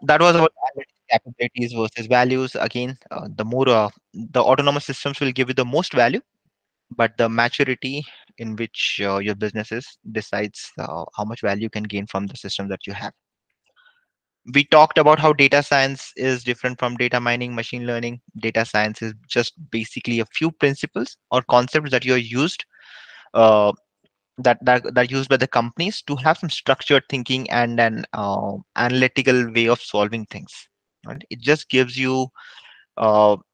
that was about analytic capabilities versus values. Again, the more the autonomous systems will give you the most value, but the maturity in which your business is decides how much value you can gain from the system that you have. We talked about how data science is different from data mining, machine learning. Data science is just basically a few principles or concepts that you're used uh, that used by the companies to have some structured thinking and an analytical way of solving things. Right? It just gives you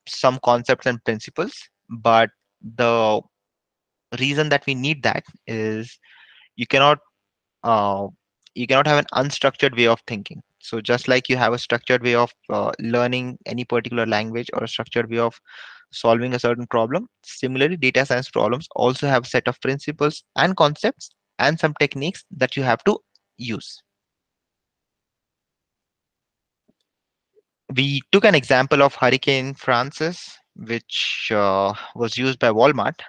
some concepts and principles, but the reason that we need that is you cannot uh, you cannot have an unstructured way of thinking. So just like you have a structured way of learning any particular language or a structured way of solving a certain problem, similarly data science problems also have a set of principles and concepts and some techniques that you have to use. We took an example of Hurricane Francis, which was used by Walmart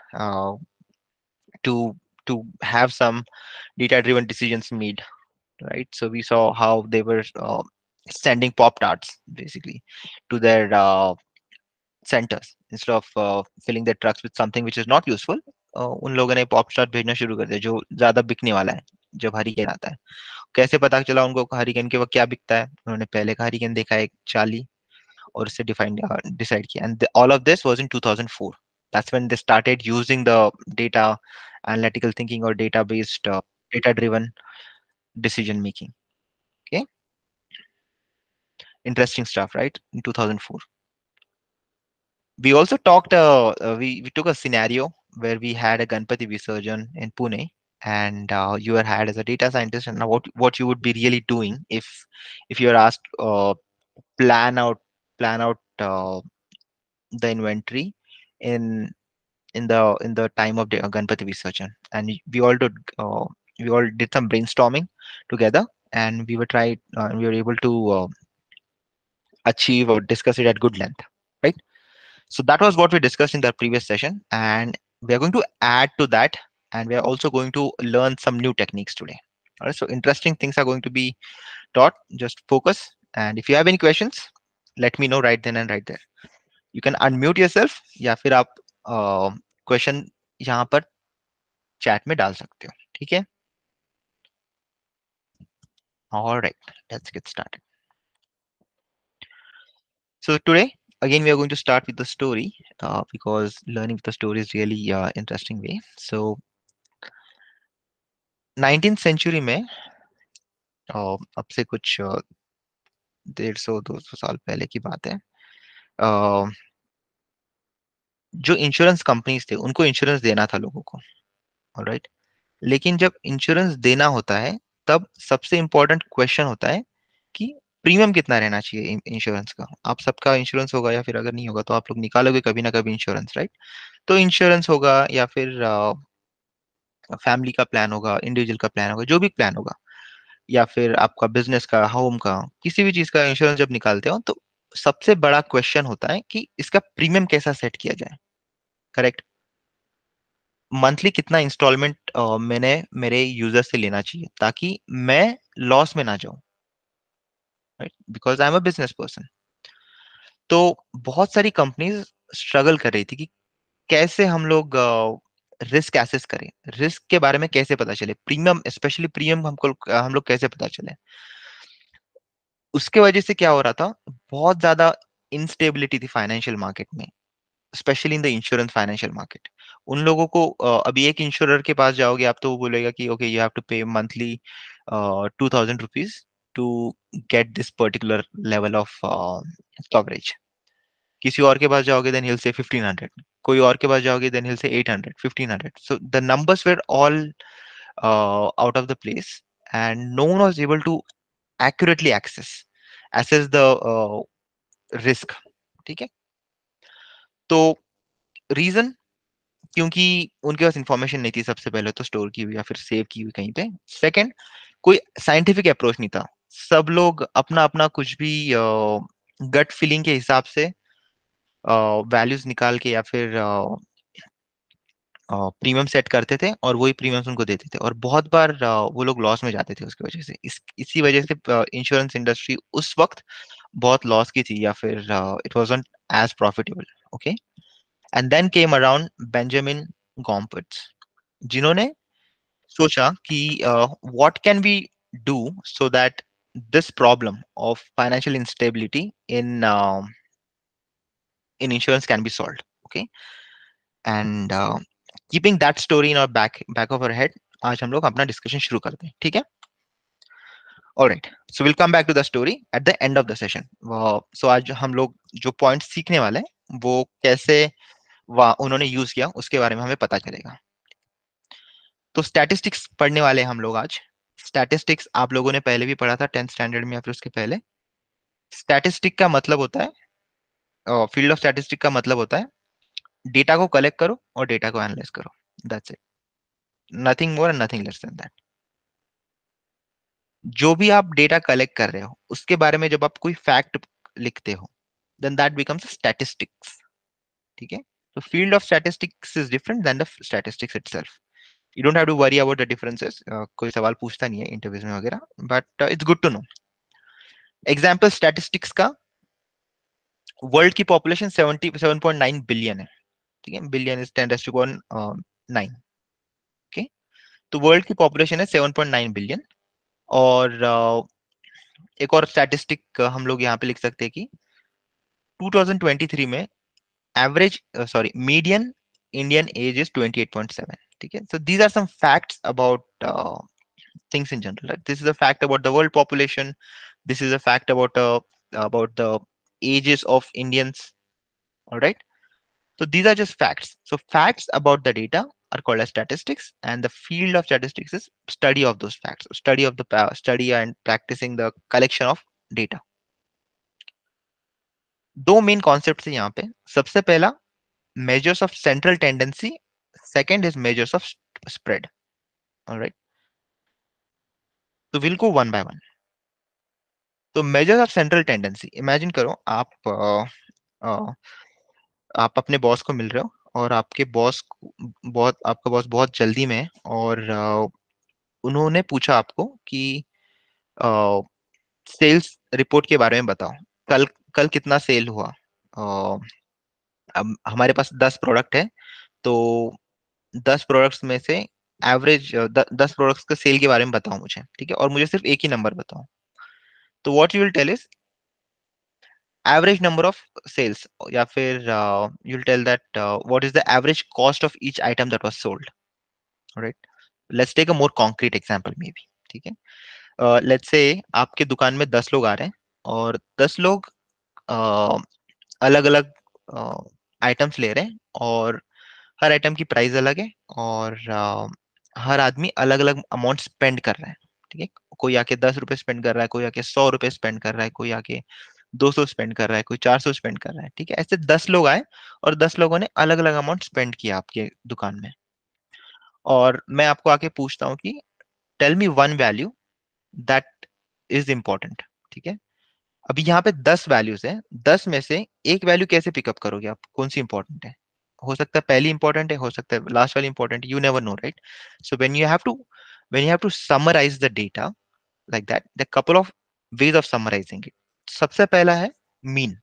to have some data driven decisions made, right? So we saw how they were sending pop tarts basically to their centers instead of filling their trucks with something which is not useful. उन लोगों ने pop start भेजना शुरू कर दिया जो ज्यादा बिकने वाला है जब हरिकेन आता है. कैसे पता चला उनको हरिकेन के वक्त क्या बिकता है? उन्होंने पहले का हरिकेन देखा एक चाली और उससे डिफाइन डिसाइड किया. And all of this was in 2004. That's when they started using the data analytical thinking or data based data driven decision making. Okay, interesting stuff, right? In 2004. We also talked, we took a scenario where we had a Ganpati Visarjan in Pune, and you were hired as a data scientist. And now what you would be really doing if you're asked plan out plan out the inventory in in the time of the Ganpati Visarjan. And we all did some brainstorming together, and we were able to achieve or discuss it at good length, right? So that was what we discussed in the previous session, and we are going to add to that, and we are also going to learn some new techniques today. All right, so interesting things are going to be taught. Just focus, and if you have any questions, let me know right then and right there. You can unmute yourself, या फिर आप question यहाँ पर chat में डाल सकते हो, ठीक है? All right, let's get started. So today, again, we are going to start with the story because learning with the story is really interesting way. So 19th century में अब से कुछ 150-200 साल पहले की बात है. अ, जो इंश्योरेंस कंपनीज थे उनको इंश्योरेंस देना था लोगों को, ऑलराइट. लेकिन जब इंश्योरेंस देना होता है तब सबसे इम्पोर्टेंट क्वेश्चन होता है कि प्रीमियम कितना रहना चाहिए इंश्योरेंस का. आप सबका इंश्योरेंस होगा या फिर अगर नहीं होगा तो आप लोग निकालोगे कभी ना कभी इंश्योरेंस, राइट? तो इंश्योरेंस होगा या फिर फैमिली का प्लान होगा, इंडिविजुअल का प्लान होगा, जो भी प्लान होगा, या फिर आपका बिजनेस का, होम का, किसी भी चीज का इंश्योरेंस जब निकालते हो तो सबसे बड़ा क्वेश्चन होता है कि इसका प्रीमियम कैसा सेट किया जाए. करेक्ट. मंथली कितना इंस्टॉलमेंट मैंने मेरे यूजर से लेना चाहिए ताकि मैं लॉस में ना जाऊं, right? Because I am a business person. तो बहुत सारी कंपनीज स्ट्रगल कर रही थी कि कैसे हम लोग रिस्क एसेस करें, रिस्क के बारे में कैसे पता चले, प्रीमियम, स्पेशली प्रीमियम हमको हम लोग कैसे पता चले. उसके वजह से क्या हो रहा था, बहुत ज्यादा इंस्टेबिलिटी थी फाइनेंशियल मार्केट में, specially in the insurance financial market. उन लोगों को अभी एक इंश्योरर के पास जाओगे आप तो वो बोलेगा कि okay you have to pay monthly ₹2000 to get this particular level of coverage. किसी और के पास जाओगे देन हिल से 1500, कोई और के पास जाओगे देन हिल से 800, 1500. So the numbers were all out of the place and no one was able to accurately assess the risk. ठीक है. तो रीजन, क्योंकि उनके पास इंफॉर्मेशन नहीं थी सबसे पहले तो स्टोर की हुई या फिर सेव की हुई कहीं पे. सेकंड, कोई साइंटिफिक अप्रोच नहीं था. सब लोग अपना अपना कुछ भी गट फीलिंग के हिसाब से वैल्यूज निकाल के या फिर प्रीमियम सेट करते थे और वही प्रीमियम्स उनको देते थे, और बहुत बार वो लोग लॉस में जाते थे उसकी वजह से। इसी वजह से इंश्योरेंस इंडस्ट्री उस वक्त बहुत लॉस की थी, या फिर it wasn't as profitable. Okay. And then came around Benjamin Gompertz, जिन्होंने सोचा कि what can we do so that this problem of financial instability in insurance can be solved. Okay. And keeping that story in our back of our head, आज हम लोग अपना discussion शुरू करते हैं, ठीक है? Alright, so will come back to the story at the end of the session. So आज हम लोग जो पॉइंट सीखने वाले हैं वो कैसे उन्होंने यूज किया उसके बारे में हमें पता चलेगा। तो स्टैटिस्टिक्स पढ़ने वाले हैं हम लोग आज। स्टैटिस्टिक्स आप लोगों ने पहले भी पढ़ा था 10th स्टैंडर्ड में या फिर उसके पहले। स्टैटिस्टिक का मतलब होता है, फील्ड ऑफ स्टैटिस्टिक का मतलब होता है डेटा को कलेक्ट करो और डेटा को एनालाइज करो, that's it, nothing more and nothing less than that. जो भी आप डेटा कलेक्ट कर रहे हो उसके बारे में जब आप कोई फैक्ट लिखते हो, देन दैट बिकम्स स्टैटिस्टिक्स, ठीक है? तो field of statistics is different than the statistics itself. You don't have to worry about the differences, कोई सवाल पूछता नहीं है इंटरव्यूज में वगैरह, but it's good to know. Example statistics का, वर्ल्ड की पॉपुलेशन 77.9 बिलियन है, ठीक है? Billion is 10 to 9। ओके, तो वर्ल्ड की पॉपुलेशन है 7.9 बिलियन। और एक और स्टैटिस्टिक हम लोग यहाँ पे लिख सकते हैं कि 2023 में average sorry median Indian age is 28.7, ठीक है? So these are some facts about things in general, right? This is a fact about the world population, this is a fact about the ages of Indians, all right? So these are just facts. So facts about the data are called as statistics, and the field of statistics is study of those facts, study of the study and practicing the collection of data. दो main concept है यहाँ पे। सबसे पहला measures of central tendency, second is measures of spread, all right? तो we'll go one by one. तो measures of central tendency, imagine करो अ, आप अपने बॉस को मिल रहे हो और आपका बॉस बहुत जल्दी में है, और उन्होंने पूछा आपको कि सेल्स रिपोर्ट के बारे में बताओ, कल कल कितना सेल हुआ। अब हमारे पास 10 प्रोडक्ट है, तो 10 प्रोडक्ट्स में से एवरेज 10 प्रोडक्ट्स का सेल के बारे में बताओ मुझे, ठीक है? और मुझे सिर्फ एक ही नंबर बताओ। तो what you will tell is average number of sales, या फिर you will tell that what is the average cost of each item that was sold, right? Let's take a more concrete example maybe, ठीक है? Let's say आपके दुकान में 10 लोग आ रहे हैं, और 10 लोग अलग अलग आइटम्स ले रहे हैं, और हर आइटम की प्राइस अलग है, और हर आदमी अलग अलग अमाउंट स्पेंड कर रहा है, ठीक है? कोई आके 10 रुपए स्पेंड कर रहा है, कोई आके 100 रुपए स्पेंड कर रहा है, कोई आके 200 स्पेंड कर रहा है, कोई 400 स्पेंड कर रहा है, ठीक है? ऐसे 10 लोग आए और 10 लोगों ने अलग अलग अमाउंट स्पेंड किया आपके दुकान में, और मैं आपको आके पूछता हूँ कि tell me one value that is important, ठीक है? अभी यहाँ पे 10 वैल्यूज है, 10 में से एक वैल्यू कैसे पिकअप करोगे आप, कौन सी इंपॉर्टेंट है? हो सकता है पहली इंपॉर्टेंट है, हो सकता है लास्ट वाली important, you never know, right? So when you have to summarise the data like that, the couple of ways of summarising it. सबसे पहला है मीन।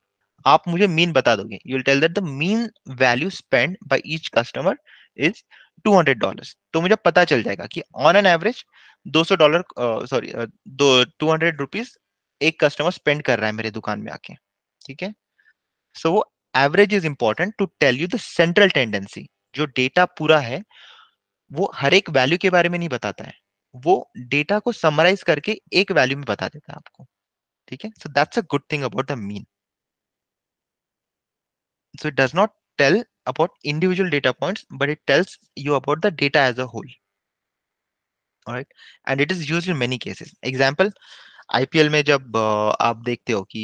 आप मुझे मीन बता दोगे, you will tell that the mean value spend by each customer is $200। तो मुझे पता चल जाएगा कि ऑन एन एवरेज $200, सॉरी, दो 200 रुपीज एक कस्टमर स्पेंड कर रहा है मेरे दुकान में आके, ठीक है? सो वो average is important to tell you the central tendency. जो डेटा पूरा है वो हर एक वैल्यू के बारे में नहीं बताता है, वो डेटा को समराइज करके एक वैल्यू में बता देता है आपको, ठीक है? So that's a good thing about the mean. So it does not tell about individual data points, but it tells you about the data as a whole. All right, and it is used in many cases. Example, IPL में जब आप देखते हो कि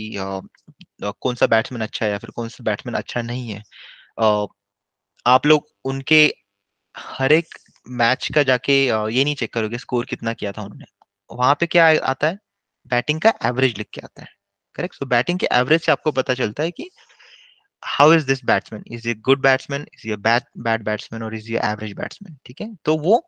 कौन सा batsman अच्छा है या फिर कौन सा बैट्समैन अच्छा नहीं है, अ, आप लोग उनके हर एक मैच का जाके ये नहीं चेक करोगे स्कोर कितना किया था उन्होंने। वहां पे क्या आता है, बैटिंग का एवरेज लिख के आता है, करेक्ट? सो बैटिंग के एवरेज से आपको पता चलता है कि how is this batsman, is ये गुड बैट्समैन, इज ये बैड बैड बैट्समैन, और इज ये एवरेज बैट्समैन, ठीक है। तो वो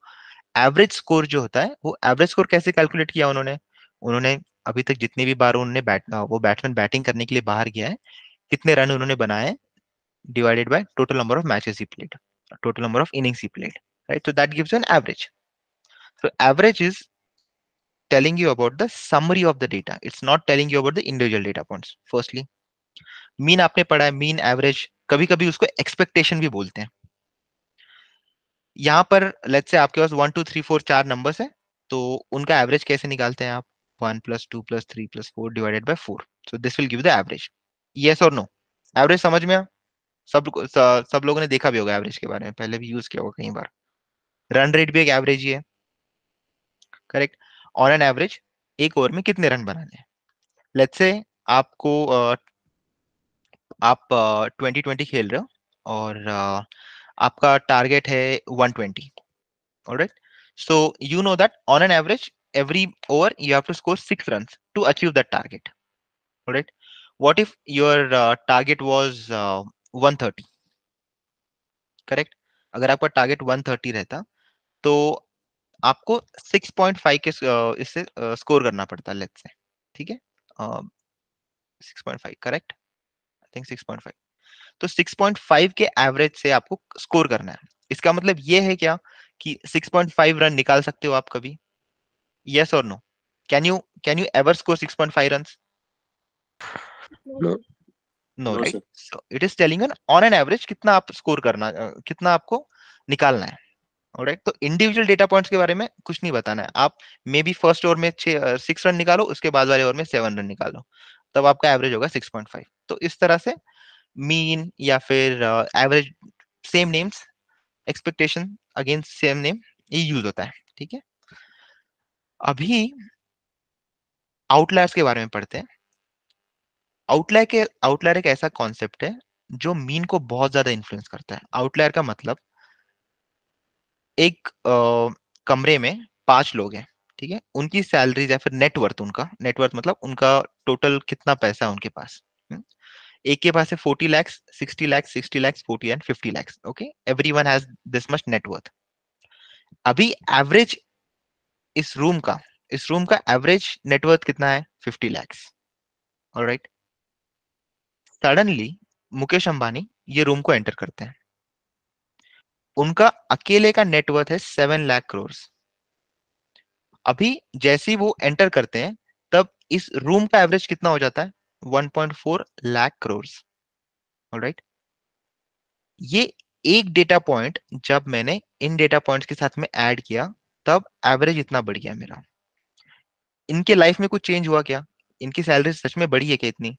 एवरेज स्कोर जो होता है, वो एवरेज स्कोर कैसे कैलकुलेट किया उन्होंने, उन्होंने अभी तक जितनी भी बार उन्होंने वो बैट्समैन बैटिंग करने के लिए बाहर गया है, कितने रन उन्होंने बनाए, divided by total number of matches he played, total number of innings he played, right? So that gives you an average. So average is telling you about the summary of the data. It's not telling you about the individual data points. Firstly, mean आपने पढ़ा है, mean average, कभी कभी उसको expectation भी बोलते हैं। यहाँ पर लेट्स से आपके पास 1 2 3 4 4 नंबर्स है, तो उनका एवरेज कैसे निकालते हैं आप, 1 + 2 + 3 + 4 divided by 4, so this will give the average. Yes और नो, एवरेज समझ में आया? सब लोगों ने देखा भी होगा एवरेज के बारे में, पहले भी यूज किया होगा कई बार। रन रेट भी एक एवरेज ही है, करेक्ट। ऑन एन एवरेज एक ओवर में कितने रन बनाने हैं, लेट्स से आपको आप 2020 खेल रहे हो, और आपका टारगेट है 120, alright. So you know that on an average every over you have to score 6 runs to achieve that target, all right? What if your target was 130, correct? अगर आपका टारगेट 130 रहता, तो आपको 6.5 के इससे स्कोर करना पड़ता, लेट्स से, ठीक है। 6.5, करेक्ट, आई थिंक 6.5। तो 6.5 के एवरेज से आपको स्कोर करना है। इसका मतलब ये है क्या कि 6.5 रन निकाल सकते हो आप कभी? यस और no? Can you ever score 6.5 runs? No. No, No, right? sir. So it is telling an on an average कितना आप स्कोर करना, कितना आपको निकालना है, ऑलराइट। तो इंडिविजुअल डेटा पॉइंट्स के बारे में कुछ नहीं बताना है। आप मे बी फर्स्ट ओवर में 6 रन निकालो, उसके बाद वाले ओवर में 7 रन निकालो, तब आपका एवरेज होगा 6.5। तो इस तरह से मीन या फिर average, same names, expectation against same name, ये यूज होता है, ठीक है। अभी आउटलायर्स के बारे में पढ़ते हैं। आउटलायर एक ऐसा कॉन्सेप्ट है जो मीन को बहुत ज्यादा इन्फ्लुएंस करता है। आउटलायर का मतलब, एक कमरे में 5 लोग हैं, ठीक है, उनकी सैलरीज या फिर नेटवर्थ, उनका नेटवर्थ मतलब उनका टोटल कितना पैसा है उनके पास। हम्म, एक के पास है 40 lakhs, 60 lakhs, 60 lakhs, 40 and 50 lakhs, okay, everyone has this much net worth. अभी एवरेज इस रूम का एवरेज नेटवर्थ कितना है, 50 lakhs, alright. Suddenly Mukesh Ambani ये रूम को एंटर करते हैं, उनका अकेले का नेटवर्थ है 7 लाख करोड़। अभी जैसे ही वो एंटर करते हैं, तब इस रूम का एवरेज कितना हो जाता है, 1.4 लाख करोड़, ऑलराइट। ये एक डेटा पॉइंट जब मैंने इन डेटा पॉइंट्स के साथ में ऐड किया, तब एवरेज इतना बढ़ गया मेरा। इनके लाइफ में कुछ चेंज हुआ क्या, इनकी सैलरी सच में बढ़ी है क्या इतनी?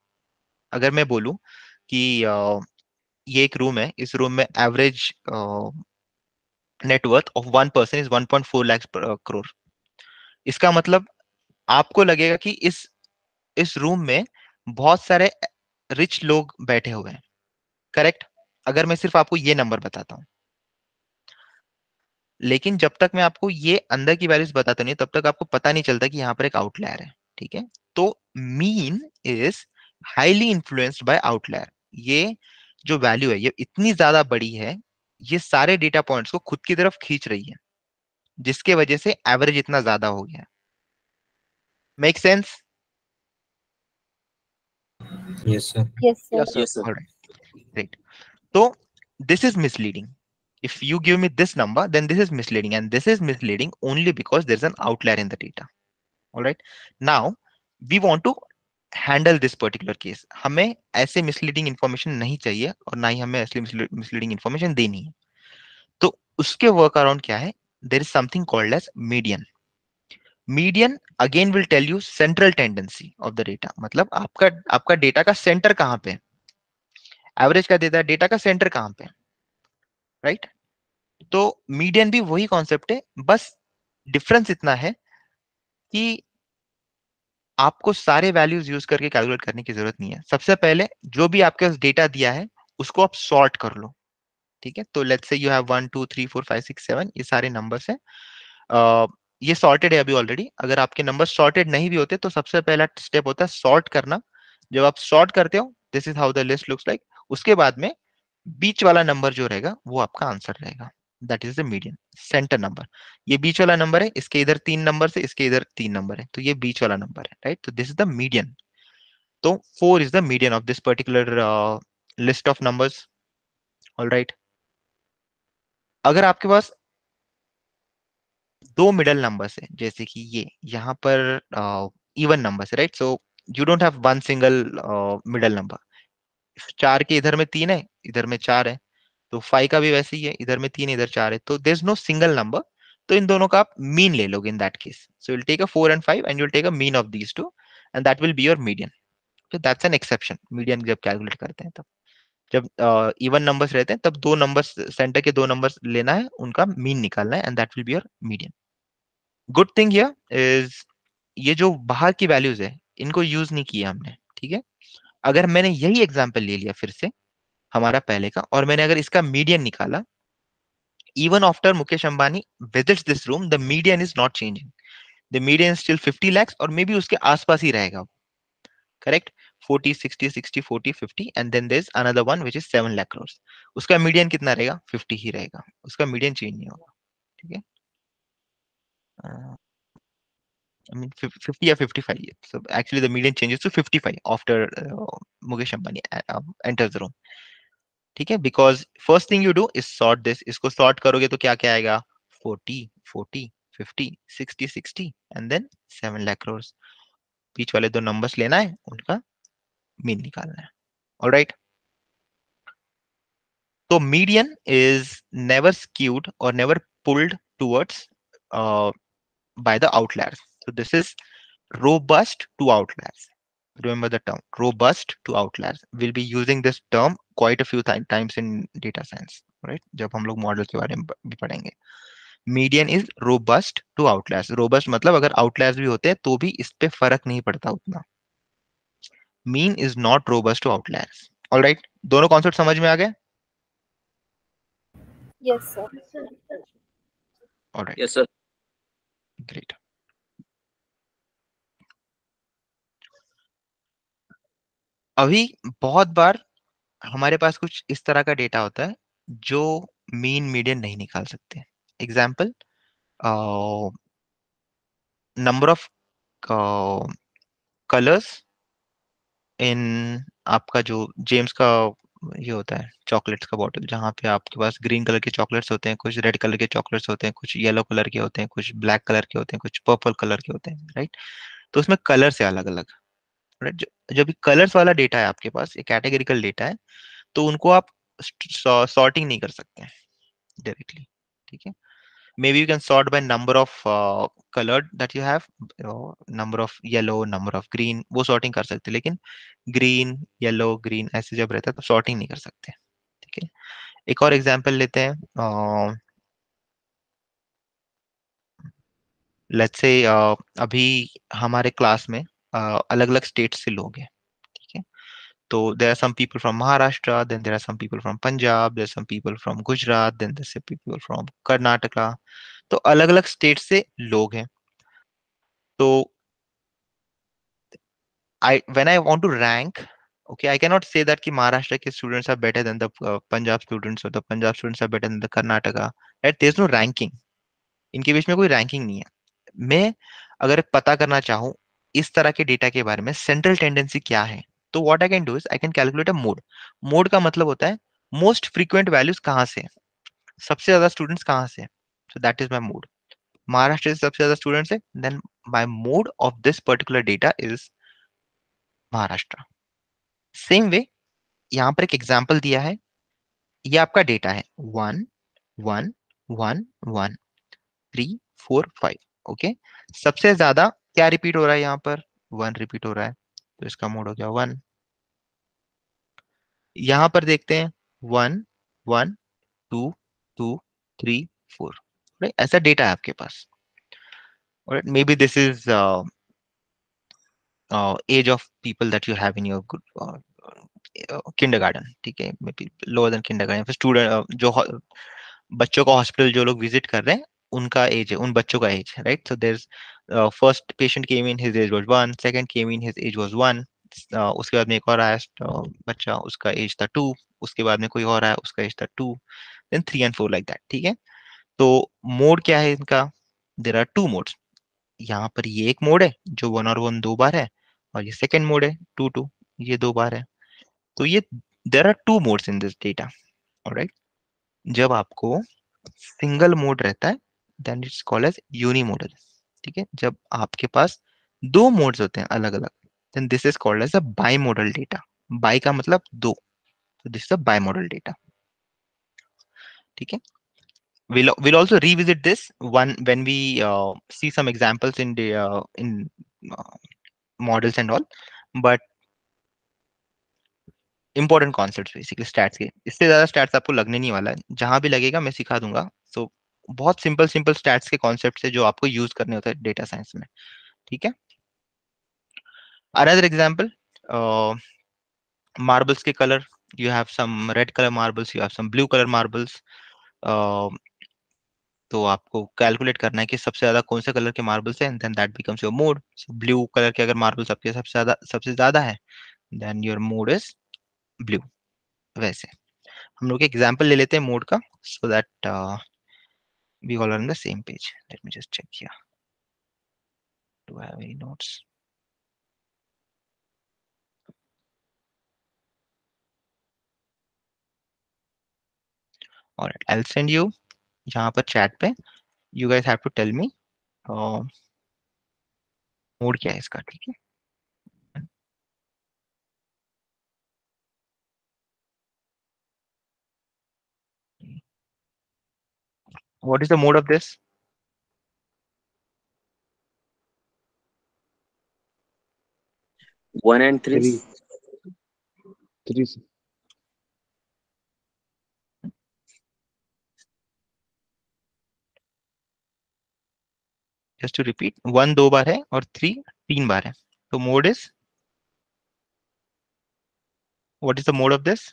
अगर मैं बोलूं कि ये एक रूम है, इस रूम में average net worth of one person is 1.4 lakh crore, इसका मतलब आपको लगेगा कि इस रूम में बहुत सारे रिच लोग बैठे हुए हैं, करेक्ट, अगर मैं सिर्फ आपको ये नंबर बताता हूं। लेकिन जब तक मैं आपको ये अंदर की वैल्यूज बताता नहीं, तब तक आपको पता नहीं चलता कि यहाँ पर एक आउटलायर है, ठीक है। तो mean is highly influenced by outlier. ये जो वैल्यू है, ये इतनी ज्यादा बड़ी है, ये सारे डेटा पॉइंट्स को खुद की तरफ खींच रही है, जिसके वजह से एवरेज इतना ज्यादा हो गया। Make sense? Yes, sir. Yes, sir. Yes, sir. Yes, sir. Alright, great. तो this is misleading. If you give me this number, then this is misleading, and this is misleading only because there's an outlier in the data. All right. Now we want to handle this particular case. हमें ऐसे misleading information नहीं चाहिए, और ना ही हमें ऐसे misleading information देनी है। तो उसके वर्क अराउंड क्या है? There is something called as median. Median again will tell you central tendency of the data. मतलब आपका डेटा का सेंटर कहाँ पे है? एवरेज का देता है, डेटा का सेंटर कहाँ पे है, राइट? तो मीडियन भी वही कॉन्सेप्ट है, बस डिफरेंस इतना है कि आपको सारे वैल्यूज यूज करके कैलकुलेट करने की जरूरत नहीं है। सबसे पहले जो भी आपके पास डेटा दिया है, उसको आप सॉर्ट कर लो, ठीक है। तो लेट्स से यू हैव 1 2 3 4 5 6 7, ये सारे नंबर्स हैं। ये सॉर्टेड है अभी ऑलरेडी। अगर आपके नंबर सॉर्टेड नहीं भी होते, तो सबसे पहला स्टेप होता है सॉर्ट करना। जब आप सॉर्ट करते हो, this is how the list looks like. उसके बाद में बीच वाला नंबर जो रहेगा वो आपका आंसर रहेगा, that is the median, centre number. ये बीच वाला नंबर है, इसके इधर 3 नंबर से इसके इधर 3 नंबर है, तो ये बीच वाला नंबर है, राइट? तो दिस इज द मीडियन। तो 4 is the median of this particular list of numbers. All right. अगर आपके पास दो मिडल नंबर्स है, जैसे कि ये यहाँ पर इवन नंबर्स है, right? So you don't have one single middle number. 4 के इधर में 3 है, इधर में 4 है, तो 5 का भी वैसे ही है, इधर में 3 इधर 4 है, तो there is no single number. तो इन दोनों का आप मीन ले लोगे in that case. So you'll take a 4 and 5 and you'll take a mean of these two, and that will be your median. So that's an exception, median जब calculate करते हैं तब। जब इवन नंबर्स रहते हैं तब दो नंबर्स, सेंटर के दो नंबर्स लेना है, उनका मीन निकालना है, and that will be your median. Good thing here is ये जो बाहर की वैल्यूज है इनको यूज नहीं किया हमने, ठीक है? अगर मैंने यही एग्जांपल ले लिया फिर से हमारा पहले का, और मैंने अगर इसका मीडियन निकाला, even after Mukesh Ambani visits this room, the median is not changing. The median is still 50 lakhs, और मे बी उसके आसपास ही रहेगा, correct? 40 60 60 40 50, and then there's another one which is 7 lakh crores. उसका मीडियन कितना रहेगा? 50 ही रहेगा, उसका मीडियन चेंज नहीं होगा, ठीक है? I mean 50 या 55, so actually the median changes to 55 after Mukesh Ambani enters the room, ठीक है? Because first thing you do is sort this, इसको सॉर्ट करोगे तो क्या क्या आएगा? 40 40 50 60 60 एंड देन 7 लाख करोड़। बीच वाले दो नंबर्स लेना है, उनका मीन निकालना है। ऑलराइट। तो median is never skewed or never pulled towards by the outliers. So this is robust to outliers. Remember the term robust to outliers. We'll be using this term quite a few times in data science, right? जब हम लोग model के बारे में भी पढ़ेंगे। Median is robust to outliers. Robust मतलब अगर आउटलायर्स भी होते हैं तो भी इस पे फर्क नहीं पड़ता उतना। Mean is not robust to outliers. Alright, दोनों कॉन्सेप्ट समझ में आ गए? Yes, sir. Alright, Yes, sir. Great. अभी बहुत बार हमारे पास कुछ इस तरह का डेटा होता है जो मीन मीडियन नहीं निकाल सकते। एग्जाम्पल, नंबर ऑफ कलर्स इन आपका जो जेम्स का ये होता है चॉकलेट्स का बॉटल, जहाँ पे आपके पास ग्रीन कलर के चॉकलेट्स होते हैं, कुछ रेड कलर के चॉकलेट्स होते हैं, कुछ येलो कलर के होते हैं, कुछ ब्लैक कलर के होते हैं, कुछ पर्पल कलर के होते हैं, राइट? तो उसमें कलर्स है अलग अलग, राइट? जब कलर्स वाला डेटा है आपके पास, ये कैटेगरिकल डेटा है, तो उनको आप सॉर्टिंग नहीं कर सकते डायरेक्टली, ठीक है? Maybe you can sort by number of colored that you have, number of yellow, number of green, वो sorting कर सकते हैं, लेकिन green yellow green ऐसे जब रहता है तो sorting नहीं कर सकते, ठीक है? एक और एग्जांपल लेते हैं। लेट्स से अभी हमारे क्लास में अलग अलग स्टेट से लोग हैं, ठीक है? तो there are some people from Maharashtra, then there are some people from Punjab, there are some people from Gujarat, then there are some people from Karnataka। तो अलग अलग स्टेट से लोग हैं। तो I when I want to rank, okay, I cannot say that कि महाराष्ट्र के students are better than the Punjab students, or the Punjab students are better than the Karnataka, right? There's no ranking, इनके बीच में कोई ranking नहीं है। मैं अगर पता करना चाहूँ इस तरह के डेटा के बारे में सेंट्रल टेंडेंसी क्या है, तो what I can do is I can calculate a mode. Mode का मतलब होता है मोस्ट फ्रीक्वेंट वैल्यूज कहाँ से है, सबसे ज्यादा स्टूडेंट्स कहाँ से है। So that is my mode. Maharashtra से सबसे ज्यादा स्टूडेंट्स है, then my mode of this particular data is Maharashtra. Same way यहाँ पर एक एग्जाम्पल दिया है, ये आपका डेटा है 1 1 1 1 3 4 5, ओके? सबसे ज्यादा क्या रिपीट हो रहा है यहाँ पर? 1 रिपीट हो रहा है, तो इसका मोड हो गया 1। यहाँ पर देखते हैं 1 1 2 2 3 4, ऐसा डेटा है आपके पास। Maybe this is age of people that you have in your kindergarten, ठीक है? Maybe lower than kindergarten. Student जो बच्चों का हॉस्पिटल जो लोग विजिट कर रहे हैं उनका एज है, उन बच्चों का एज है, right? So there first patient came in, his age was 1, second came in, his age was 1, उसके बाद में एक और आया बच्चा, उसका एज था 2, उसके बाद में कोई और आया, उसका एज था 2, देन 3 एंड 4 लाइक दैट, ठीक है। तो मोड क्या है इनका? There are 2 modes. यहाँ पर ये एक मोड है जो 1 और 1 2 बार है, और ये सेकंड मोड है 2 2, ये 2 बार है। तो ये there are 2 modes in this data, alright. जब आपको सिंगल मोड रहता है then it's called as unimodal, ठीक है। जब आपके पास दो मोड्स होते हैं अलग अलग, then this is called as a bimodal data. Bi का मतलब दो, तो this is a bimodal data, ठीक है। We'll also revisit this one when we see some examples in the in uh, models and all, but important concepts basically stats के। इससे ज्यादा stats आपको लगने नहीं वाला है, जहां भी लगेगा मैं सिखा दूंगा। सो बहुत सिंपल सिंपल स्टैट्स के कॉन्सेप्ट है जो आपको यूज करने होते हैं डेटा साइंस में, ठीक है। अनदर एग्जांपल, मार्बल्स के colour, you have some red colour marbles, you have some blue colour marbles. तो आपको कैलकुलेट करना है कि सबसे ज्यादा कौन से कलर के मार्बल्स हैं, then that becomes your mode. Blue colour के अगर मार्बल्स आपके सबसे ज्यादा है, then your mode is blue. वैसे हम लोग एग्जांपल ले लेते हैं मोड का, so that we all are on the same page. Let me just check here. Do I have any notes? All right, I'll send you यहाँ पर chat पे. You guys have to tell me mode क्या है इसका, ठीक है। What is the mode of this? 1 and 3. 3. 3. Just to repeat, 1 दो बार है और 3 तीन बार है, तो mode is, what is the mode of this?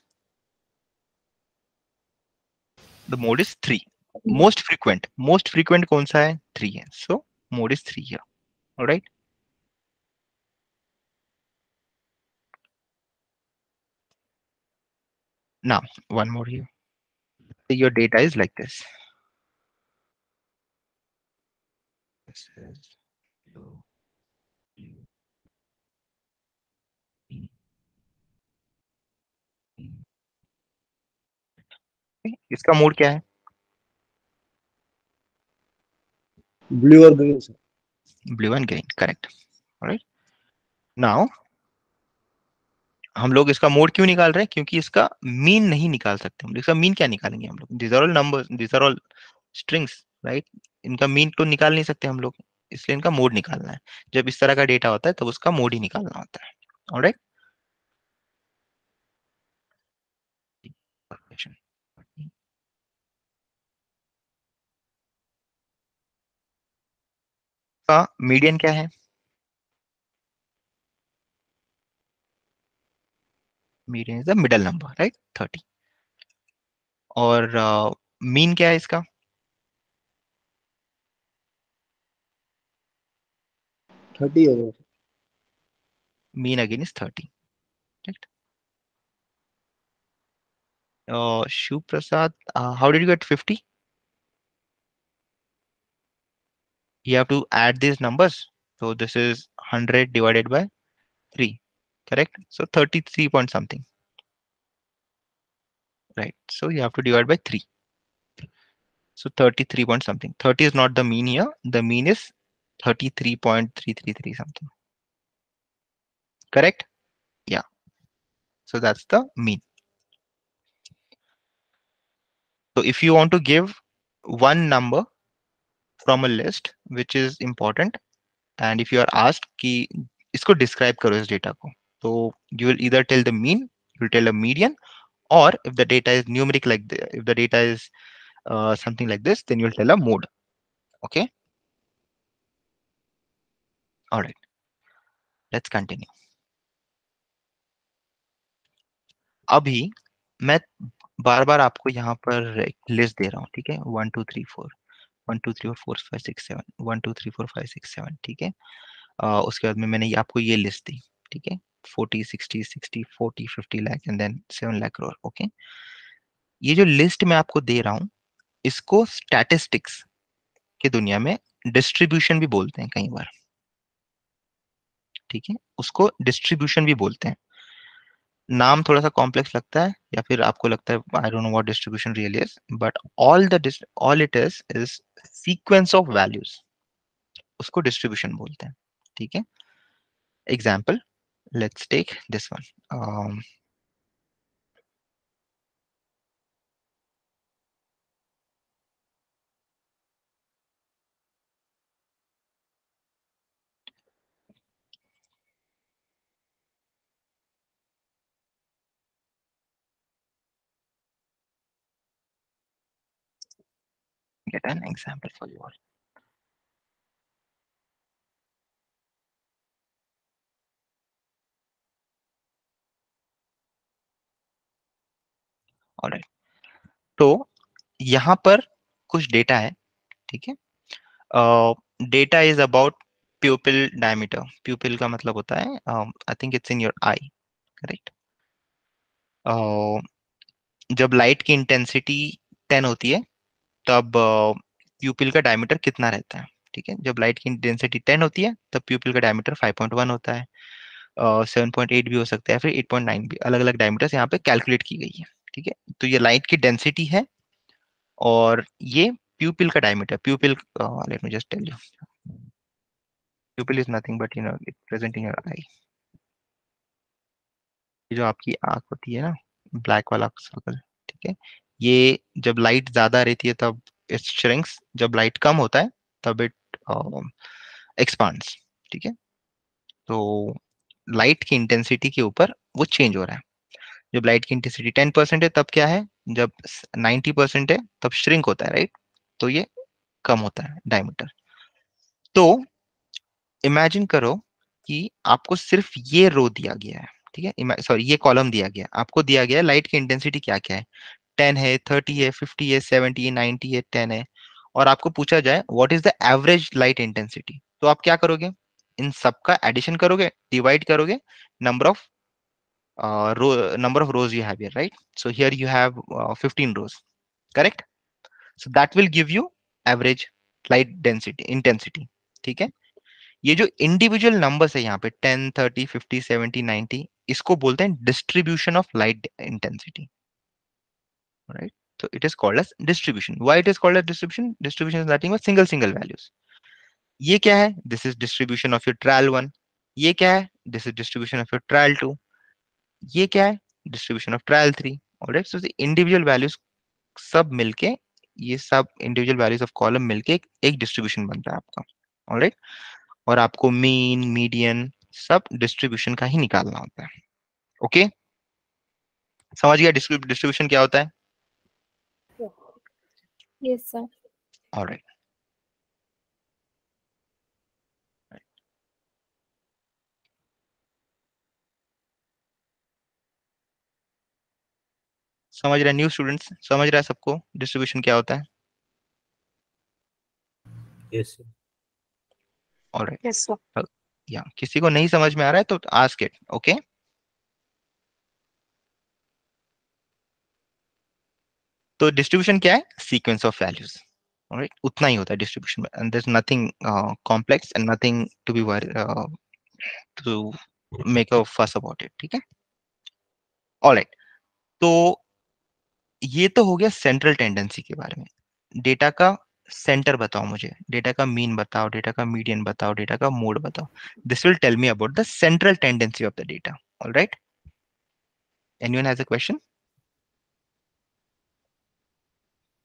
The mode is 3. Most frequent कौन सा है? 3 है, so mode is 3 here. All right. Now one more here. So your data is like this. This is blue, blue, green, green. Okay, इसका mode क्या है? Blue or green, sir? Blue and green, correct. Alright, now हम लोग इसका mode क्यों निकाल रहे हैं? क्योंकि इसका मीन नहीं निकाल सकते हम लोग। इसका मीन क्या निकालेंगे हम लोग? This are all numbers, this are all strings, right. इनका मीन तो निकाल नहीं सकते हम लोग, इसलिए इनका मोड निकालना है। जब इस तरह का डेटा होता है तब उसका मोड ही निकालना होता है। ऑलराइट, का मीडियन क्या है? Median is the middle number, right, 30। और मीन क्या है इसका? 30 होगा. Mean again is 30, right. Shiv Prasad, how did you get 50? You have to add these numbers. So this is 100 divided by 3, correct? So 33 point something, right? So you have to divide by 3. So 33 point something. 30 is not the mean here. The mean is 33.333 something, correct? Yeah. So that's the mean. So if you want to give one number from a list which is important, and if you are asked कि इसको describe करो इस data को, so you will either tell the mean, you will tell a median, or if the data is numeric like if the data is something like this, then you'll tell a mode. Okay, all right, let's continue. अभी मैं बार बार आपको यहाँ पर एक list दे रहा हूँ, ठीक है। 1 2 3 4, 1 2 3 4 5 6 7, 1 2 3 4 5 6 7, ठीक है। उसके बाद में मैंने आपको ये लिस्ट दी, ठीक है। 40 60 60 40 50 lakh and then 7 lakh crore. Okay, ये जो लिस्ट मैं आपको दे रहा हूँ, इसको स्टैटिस्टिक्स की दुनिया में डिस्ट्रीब्यूशन भी बोलते हैं कई बार, ठीक है, उसको डिस्ट्रीब्यूशन भी बोलते हैं। नाम थोड़ा सा कॉम्प्लेक्स लगता है, या फिर आपको लगता है I don't know what distribution really is, but all it is sequence of values, उसको डिस्ट्रीब्यूशन बोलते हैं, ठीक है। Example, let's take this one, get an example for you all. Alright, तो यहाँ पर कुछ डेटा है, ठीक है। Data is about प्यूपिल diameter. प्यूपिल का मतलब होता है, I think it's in your I, correct. जब लाइट की इंटेंसिटी 10 होती है, तब प्यूपिल का डायमीटर कितना रहता है, ठीक है। जब लाइट की इंटेंसिटी 10 होती है, तब प्यूपिल का डायमीटर 5.1 होता है, 7.8 भी हो सकता है, फिर 8.9 भी, अलग अलग डायमीटर्स यहाँ पे कैलकुलेट की गई है, ठीक है। तो ये लाइट की डेंसिटी है, और ये प्यूपिल का diameter, pupil, let me just tell you, pupil is nothing but it present in your eye. ये जो आपकी आंख होती है ना, ब्लैक वाला सर्कल, ठीक है, ये जब लाइट ज्यादा रहती है तब इट श्रिंक्स, जब लाइट कम होता है तब इट एक्सपांड्स, ठीक है। तो लाइट की इंटेंसिटी के ऊपर वो चेंज हो रहा है। जब लाइट की इंटेंसिटी 10% है तब क्या है, जब 90% है तब श्रिंक होता है, राइट। तो ये कम होता है डायमीटर। तो इमेजिन करो कि आपको सिर्फ ये रो दिया गया है, ठीक है, सॉरी ये कॉलम दिया गया है, आपको दिया गया है लाइट की इंटेंसिटी क्या क्या है, 10 है, 30 है, 50 है, 70 है, 90 है, 10 है, और आपको पूछा जाए what is the average light intensity, तो आप क्या करोगे, इन सबका एडिशन करोगे, डिवाइड करोगे number of rows you have here, right? So here you have 15 rows, correct? So that will give you average light density intensity, ठीक है। ये जो इंडिविजुअल नंबर्स है यहाँ पे 10 30 50 70 90, इसको बोलते हैं distribution of light intensity, right. So it is called as distribution. Why it is called as distribution? Distribution is nothing but single values. ये क्या है, this is distribution of your trial 1. ये क्या है, this is distribution of your trial 2. ये क्या है, distribution of trial 3. Alright, so the individual values सब मिलके, ये सब इंडिविजुअल वैल्यूज ऑफ कॉलम मिलके एक डिस्ट्रीब्यूशन बनता है आपका, ऑलराइट। और आपको मीन मीडियन सब डिस्ट्रीब्यूशन का ही निकालना होता है, ओके। समझ गया डिस्ट्रीब्यूशन क्या होता है, Yes, sir. ऑलराइट। समझ रहा है न्यू स्टूडेंट्स, समझ रहा है सबको डिस्ट्रीब्यूशन क्या होता है, Yes, sir. Alright. Yes, sir. या किसी को नहीं समझ में आ रहा है तो आस्क इट, ओके। तो डिस्ट्रीब्यूशन क्या है, सीक्वेंस ऑफ वैल्यूज, ऑलराइट, उतना ही होता है डिस्ट्रीब्यूशन में, and there is nothing complex and nothing to be to make a fuss about it, ठीक है, ऑलराइट। तो ये तो हो गया सेंट्रल टेंडेंसी के बारे में। डेटा का सेंटर बताओ मुझे, डेटा का मीन बताओ, डेटा का मीडियन बताओ, डेटा का मोड बताओ। This will tell me about the central tendency of the data, alright. Anyone has a question?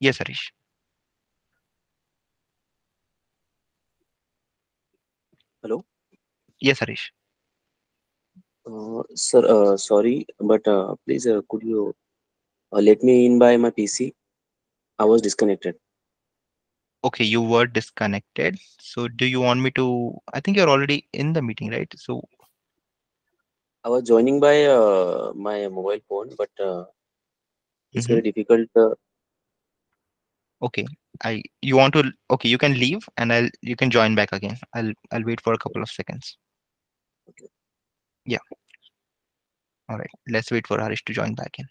Yes Harish. Hello. Yes Harish. Sir, sorry, but please, could you let me in by my PC? I was disconnected. Okay, you were disconnected, so do you want me to, I think you're already in the meeting, right? So I was joining by my mobile phone, but it's mhm. very difficult. Okay, I you want to, okay, you can leave and you can join back again. I'll wait for a couple of seconds. Okay. Yeah. Alright, let's wait for Harish to join back in.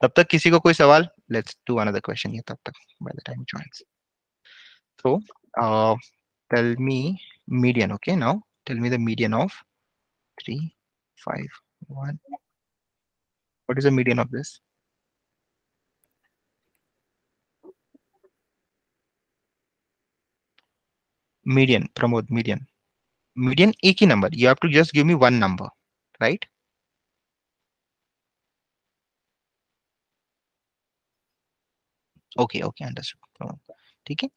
तब तक किसी को कोई सवाल? Let's do another question here तब तक by the time he joins. So, uh, tell me median. Okay, now tell me the median of 3, 5, 1. What is the median of this? Median, Pramod, median. Median एक ही number. You have to just give me one number, right? Okay, okay, understood. Pramod. ठीक है,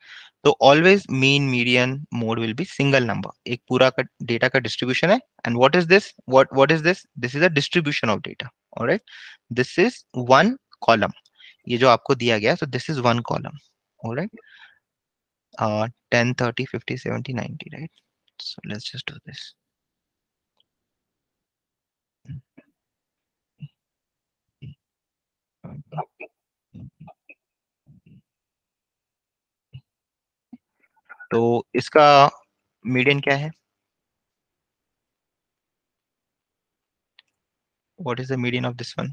तो always mean median mode will be single number. एक पूरा का data का distribution है. And what is this? What is this? This is a distribution of data. Alright, this is one column. ये जो आपको दिया गया, so this is one column. All right, 10, 30, 50, 70, 90, right? So let's just do this. तो इसका median क्या है? What is the median of this one?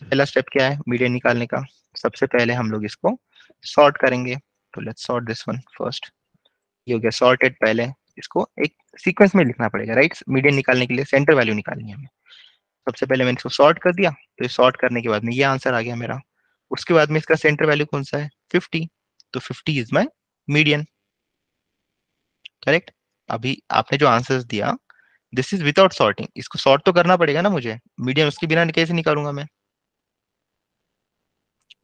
पहला स्टेप क्या है मीडियन निकालने का? सबसे पहले हम लोग इसको सॉर्ट करेंगे. तो let's sort this one first. ये हो गया सॉर्टेड. पहले इसको एक सीक्वेंस में लिखना पड़ेगा, राइट? मीडियन निकालने के लिए सेंटर वैल्यू निकालनी है हमें. सबसे पहले मैंने इसको सॉर्ट कर दिया. तो ये सॉर्ट करने के बाद में ये आंसर आ गया मेरा. उसके बाद में इसका सेंटर वैल्यू कौन सा है? 50. तो 50 इज माय मीडियन. करेक्ट. अभी आपने जो आंसर्स दिया, दिस इज विदाउट सॉर्टिंग. इसको सॉर्ट तो करना पड़ेगा ना मुझे. मीडियन उसके बिना कैसे निकालूंगा मैं?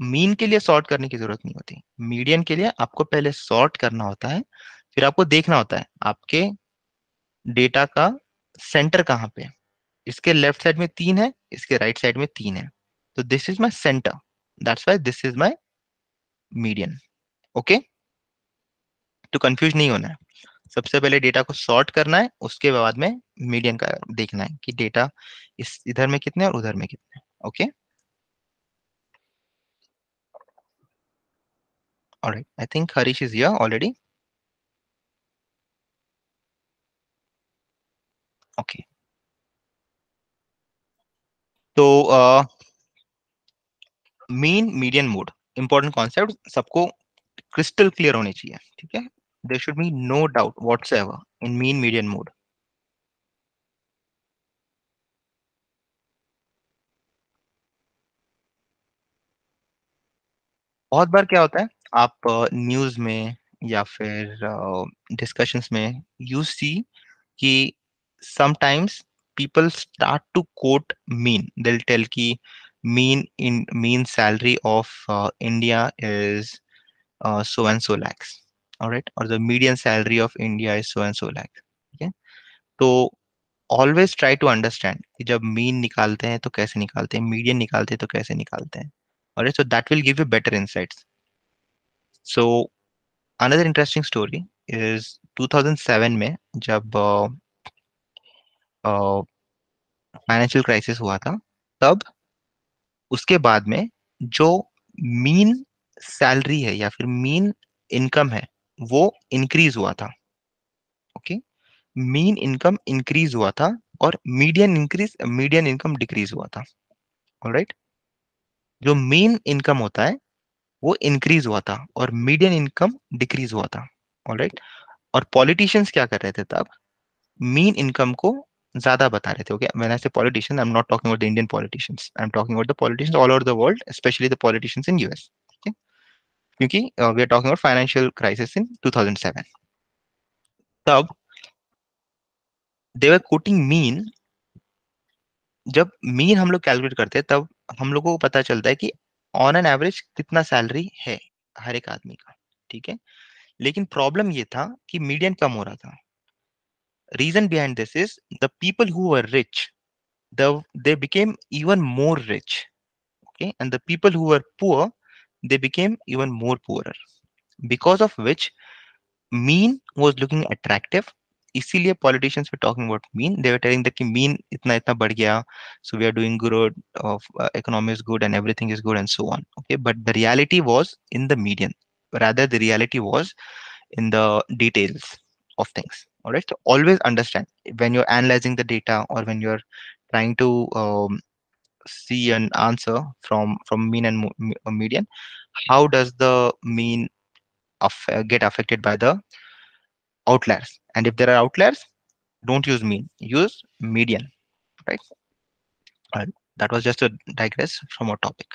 मीन के लिए सॉर्ट करने की जरूरत नहीं होती. मीडियन के लिए आपको पहले सॉर्ट करना होता है, फिर आपको देखना होता है आपके डेटा का सेंटर कहाँ पे है. इसके लेफ्ट साइड में 3 है, इसके राइट साइड में 3 है. तो this is my centre. That's why this is my median. Okay, तो कंफ्यूज नहीं होना है. सबसे पहले डेटा को सॉर्ट करना है, उसके बाद में मीडियन का देखना है कि डेटा इस इधर में कितने और उधर में कितने. Okay, alright. I think Harish is here already. Okay, तो mean median mode important concept सबको क्रिस्टल क्लियर होने चाहिए. ठीक है, there should be no doubt whatsoever in mean median mode. बहुत बार क्या होता है, आप न्यूज में या फिर डिस्कशंस में यू सी कि sometimes people start to quote mean. They'll tell ki mean salary of India is so and so lakhs. All right, or the median salary of India is so and so lakhs. Okay, तो always try to understand कि जब mean निकालते हैं तो कैसे निकालते हैं, median निकालते हैं तो कैसे निकालते हैं. All right, so that will give you better insights. So another interesting story is 2007 में जब फाइनेंशियल क्राइसिस हुआ था, तब उसके बाद में जो मीन सैलरी है या फिर मीन इनकम है वो इंक्रीज हुआ था. ओके, मीन इनकम इंक्रीज हुआ था और मीडियन इनकम डिक्रीज हुआ था. ऑलराइट, जो मीन इनकम होता है वो इंक्रीज हुआ था और मीडियन इनकम डिक्रीज हुआ था. ऑलराइट, और पॉलिटिशियंस क्या कर रहे थे तब? मीन इनकम को ज्यादा बता रहे थे. Okay, when I say politician, I am not talking about the Indian politicians, I am talking about the politicians all over the world, specially the politicians in US. ठीक है, क्योंकि we are talking about financial crisis in 2007. तब they were quoting mean. जब mean हम लोग calculate करते हैं तब हम लोगों को पता चलता है कि ऑन एन एवरेज कितना सैलरी है हर एक आदमी का. ठीक है, लेकिन प्रॉब्लम ये था कि मीडियन कम हो रहा था. Reason behind this is the people who were rich, they became even more rich. Okay, and the people who were poor, they became even more poorer, because of which mean was looking attractive. इसीलिए politicians were talking about mean. They were telling that कि mean इतना इतना बढ़ गया, so we are doing good, of economy is good and everything is good and so on. Okay, but the reality was in the median. rather the reality was in the details of things. All right, so always understand when you're analyzing the data or when you're trying to see an answer from mean and median, how does the mean get affected by the outliers? And if there are outliers, don't use mean, use median, right? That was just a digress from our topic.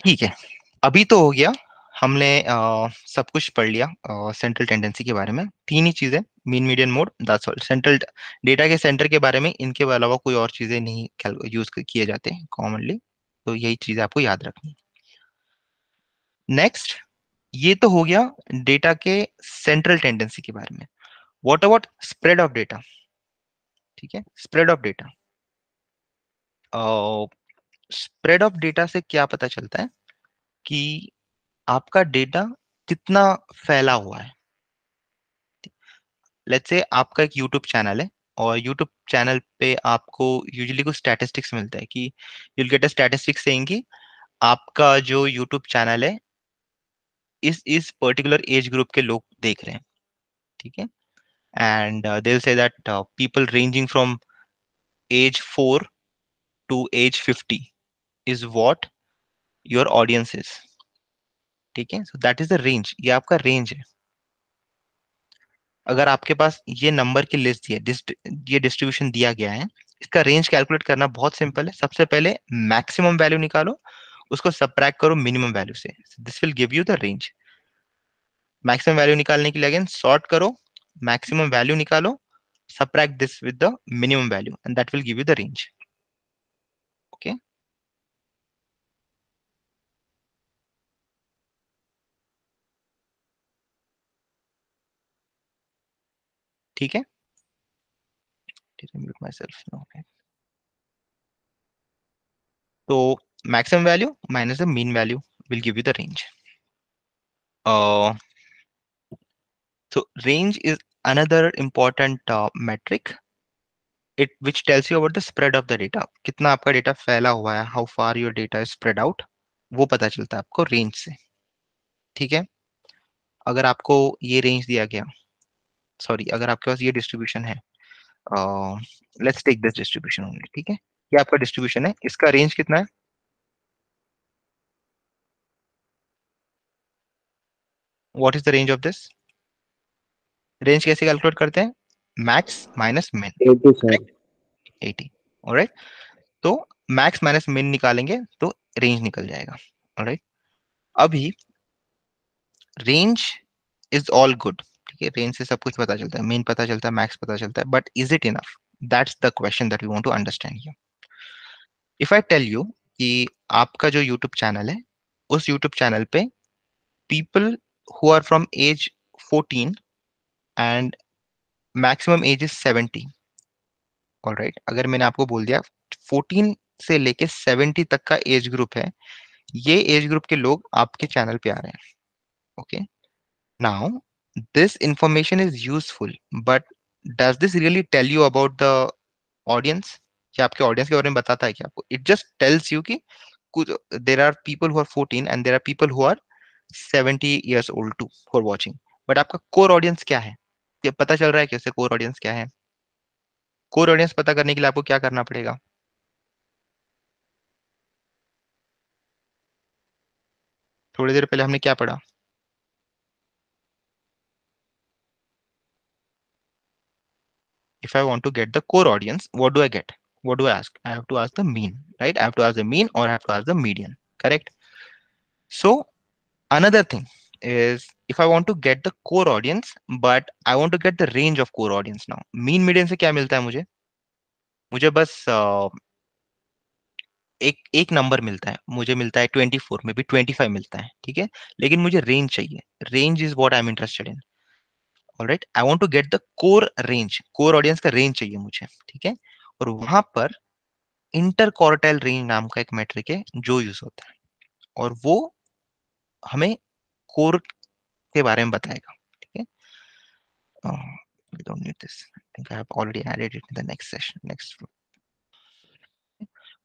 ठीक है, अभी तो हो गया, हमने सब कुछ पढ़ लिया सेंट्रल टेंडेंसी के बारे में। तीन ही चीजें, mean median mode, that's all. Central data के सेंटर के बारे में इनके अलावा कोई और चीजें नहीं यूज किए जाते कॉमनली, तो यही चीजें आपको याद रखनी। नेक्स्ट, ये तो हो गया डेटा के सेंट्रल टेंडेंसी के बारे में। What about spread of data? ठीक है, spread of data, spread of data से क्या पता चलता है कि आपका डेटा कितना फैला हुआ है। लेट्स से आपका एक यूट्यूब चैनल है और यूट्यूब चैनल पे आपको यूजुअली कुछ स्टैटिस्टिक्स मिलता है कि you'll get a statistics saying कि आपका जो यूट्यूब चैनल है इस पर्टिकुलर एज ग्रुप के लोग देख रहे हैं, ठीक है। And they will say that people ranging from age 4 to age 50 is what your audience is, ठीक है। So that is the range, ये आपका रेंज है। अगर आपके पास ये नंबर की लिस्ट दी है, ये डिस्ट्रीब्यूशन दिया गया है, इसका रेंज कैलकुलेट करना बहुत सिंपल है। सबसे पहले मैक्सिमम वैल्यू निकालो, उसको सबट्रैक्ट करो मिनिमम वैल्यू से, this will give you the range. Maximum value निकालने के लिए अगेन सॉर्ट करो, मैक्सिमम वैल्यू निकालो, subtract this with the minimum value and that will give you the range. Okay, ठीक है। Mute myself now, okay. तो maximum value minus the mean value will give you the range. Uh, so range is another important metric, it which tells you about the spread of the data. कितना आपका data फैला हुआ है, how far your data is spread out, वो पता चलता है आपको रेंज से, ठीक है। अगर आपको ये रेंज दिया गया, सॉरी, अगर आपके पास ये डिस्ट्रीब्यूशन है, let's take this distribution only, ठीक है। ये आपका डिस्ट्रीब्यूशन है, इसका रेंज कितना है? What is the range of this? Range कैसे कैलकुलेट करते हैं? मैक्स माइनस मिन, 80 sir. करेक्ट, 80। ऑलराइट, तो मैक्स माइनस मिन निकालेंगे तो रेंज निकल जाएगा। ऑलराइट, अभी रेंज इज ऑल गुड, ठीक है, रेंज से सब कुछ पता चलता है, मीन पता चलता है, मैक्स पता चलता है, but is it enough? That's the question that we want to understand here. If I tell you कि आपका जो यूट्यूब चैनल है, उस यूट्यूब चैनल पे people who are from age 14 and maximum age is 70। Alright, अगर मैंने आपको बोल दिया 14 से लेके 70 तक का एज ग्रुप है, ये एज ग्रुप के लोग आपके चैनल पे आ रहे हैं। Okay, now this information is useful, but does this really tell you about the audience? क्या आपके ऑडियंस के बारे में बताता है क्या आपको? इट जस्ट टेल्स यू कि कुछ there are people who are 14 and there are people who are 70 years old to for watching, but आपका कोर ऑडियंस क्या है? ये पता चल रहा है कैसे कोर ऑडियंस क्या है? कोर ऑडियंस पता करने के लिए आपको क्या करना पड़ेगा? थोड़ी देर पहले हमने क्या पढ़ा? If I want to get the core audience, what do I get? What do I ask? I have to ask the mean, right? I have to ask the mean or I have to ask the median, correct? So another thing is, if I want to get the core audience, but I want to get the range of core audience now, mean median से क्या मिलता है मुझे? मुझे बस एक number मिलता है, मुझे मिलता है 24 में भी 25 मिलता है, ठीक है, लेकिन मुझे रेंज चाहिए। Range is what I am interested in. Alright, I want to get the core range, core audience का रेंज चाहिए मुझे, ठीक है। और वहां पर इंटर क्वार्टाइल रेंज नाम का एक मेट्रिक है जो यूज होता है, और वो हमें कोर के बारे में बताएगा, ठीक है। We don't need this. I think I have already added it in the next session. Next,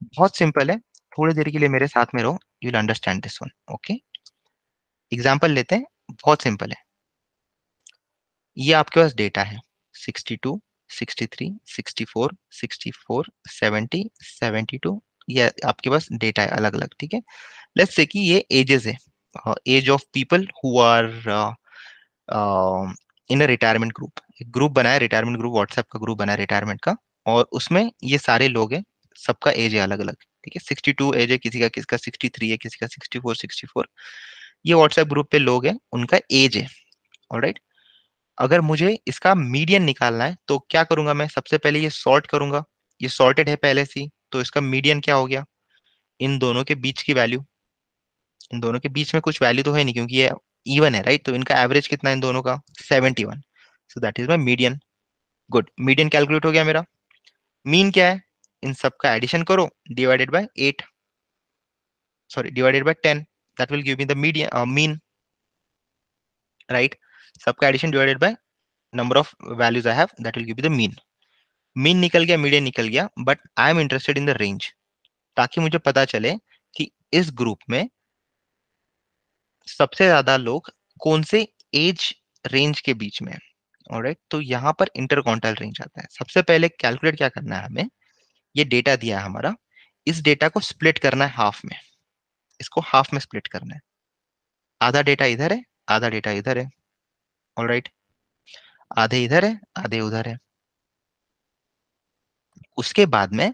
बहुत सिंपल है, थोड़ी देर के लिए मेरे साथ में रहो, you will understand this one. Okay, example लेते हैं, बहुत सिंपल है। ये आपके पास डेटा है 62, 63, 64, 64, 70, 72। ये आपके पास डेटा है अलग अलग, ठीक है। लेट्स से कि ये एजेस है, age of people who are in a retirement group. एक ग्रुप बनाया रिटायरमेंट ग्रुप, व्हाट्सएप का ग्रुप बनाया रिटायरमेंट का, और उसमें ये सारे लोग हैं, सबका एज है अलग अलग, ठीक है। 62 एज है किसी का, किसका 63 है, किसी का 64, 64। ये व्हाट्सएप ग्रुप पे लोग हैं, उनका एज है। ऑलराइट, अगर मुझे इसका मीडियन निकालना है तो क्या करूंगा मैं? सबसे पहले ये सॉर्ट करूंगा, ये सॉर्टेड है पहले से ही, तो इसका मीडियन क्या हो गया? इन दोनों के बीच की वैल्यू। इन दोनों के बीच में कुछ वैल्यू तो है नहीं क्योंकि ये इवन है, राइट? तो इनका एवरेज कितना है इन दोनों का? 71। सो that is my median. Good, median calculate हो गया मेरा। मीन क्या है? इन सबका एडिशन करो, divided by 8, sorry divided by 10, that will give me the median mean, right? सबका addition divided by number of values I have, that will give me the mean. Mean निकल गया, मीडियन निकल गया, but I am interested in the range, ताकि मुझे पता चले कि इस ग्रुप में सबसे ज्यादा लोग कौन से एज रेंज के बीच में है। ऑलराइट, तो यहाँ पर इंटर क्वार्टाइल रेंज आता है। सबसे पहले कैलकुलेट क्या करना है हमें? ये डेटा दिया है हमारा, इस डेटा को स्प्लिट करना है हाफ में। इसको हाफ में स्प्लिट करना है, आधा डेटा इधर है, आधा डेटा इधर है। ऑलराइट, आधे इधर है, आधे उधर है। उसके बाद में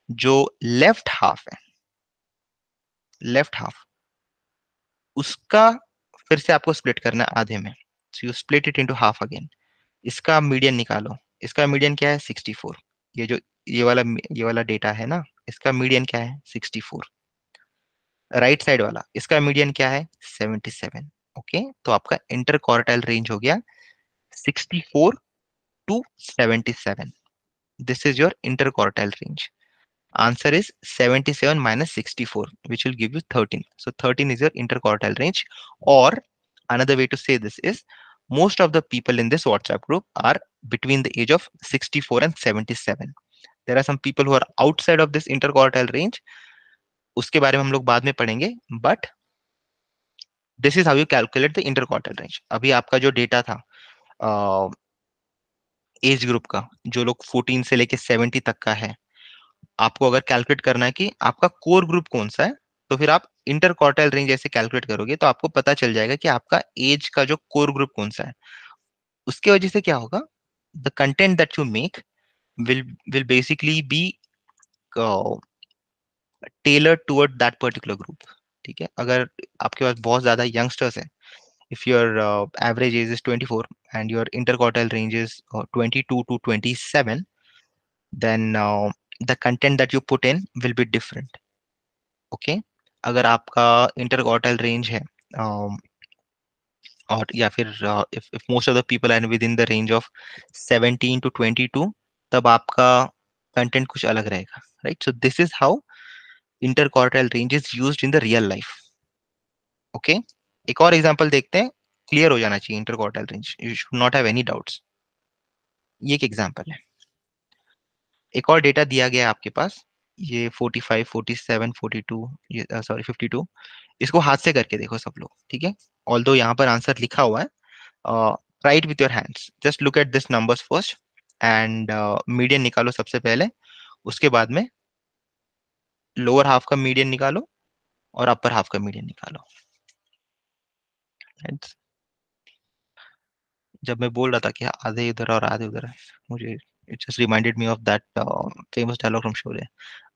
जो लेफ्ट हाफ है, लेफ्ट हाफ, उसका फिर से आपको स्प्लिट करना है आधे में। So you split it into half again. इसका मीडियन निकालो। इसका मीडियन क्या है? 64। ये जो ये वाला डेटा है ना, इसका मीडियन क्या है? 64। राइट साइड वाला, इसका मीडियन क्या है? 77। ओके, तो आपका इंटर क्वार्टाइल रेंज हो गया 64 to 77। This is your inter quartile range. Answer is 77 minus 64, which will give you 13. So 13 is your interquartile range. Or another way to say this is, most of the people in this WhatsApp group are between the age of 64 and 77. There are some people who are outside of this interquartile range. उसके बारे में हम लोग बाद में पढ़ेंगे, but this is how you calculate the interquartile range. अभी आपका जो डेटा था एज ग्रुप का, जो लोग 14 से लेके 70 तक का है, आपको अगर कैलकुलेट करना है कि आपका कोर ग्रुप कौन सा है, तो फिर आप इंटर क्वार्टाइल रेंज ऐसे कैलकुलेट करोगे तो आपको पता चल जाएगा कि आपका एज का जो कोर ग्रुप कौन सा है। उसके वजह से क्या होगा? The content that you make will will basically be tailored toward that particular group. ठीक है, अगर आपके पास बहुत ज्यादा यंगस्टर्स है, if your average age is 24 and your interquartile range is 22 to 27, then the content that you put in will be different. Okay, अगर आपका इंटर क्वार्टाइल रेंज है और या फिर if most of the people are within the range of 17 to 22, तब आपका content कुछ अलग रहेगा, right? So this is how inter quartile range is used in the real life. Okay, एक और एग्जांपल देखते हैं, क्लियर हो जाना चाहिए inter quartile range, you should not have any doubts. ये एक एग्जांपल है, एक और डेटा दिया गया है आपके पास, ये 45, 47, 42, ये सॉरी 52। इसको हाथ से करके देखो सब लोग, ठीक है? ऑल्दो यहाँ पर आंसर लिखा हुआ है, right with your hands, just look at this numbers first and median निकालो सबसे पहले। उसके बाद में लोअर हाफ का मीडियन निकालो और अपर हाफ का मीडियन निकालो। Right? जब मैं बोल रहा था कि आधे इधर और आधे उधर, मुझे it just reminded me of that famous dialogue from Sholay,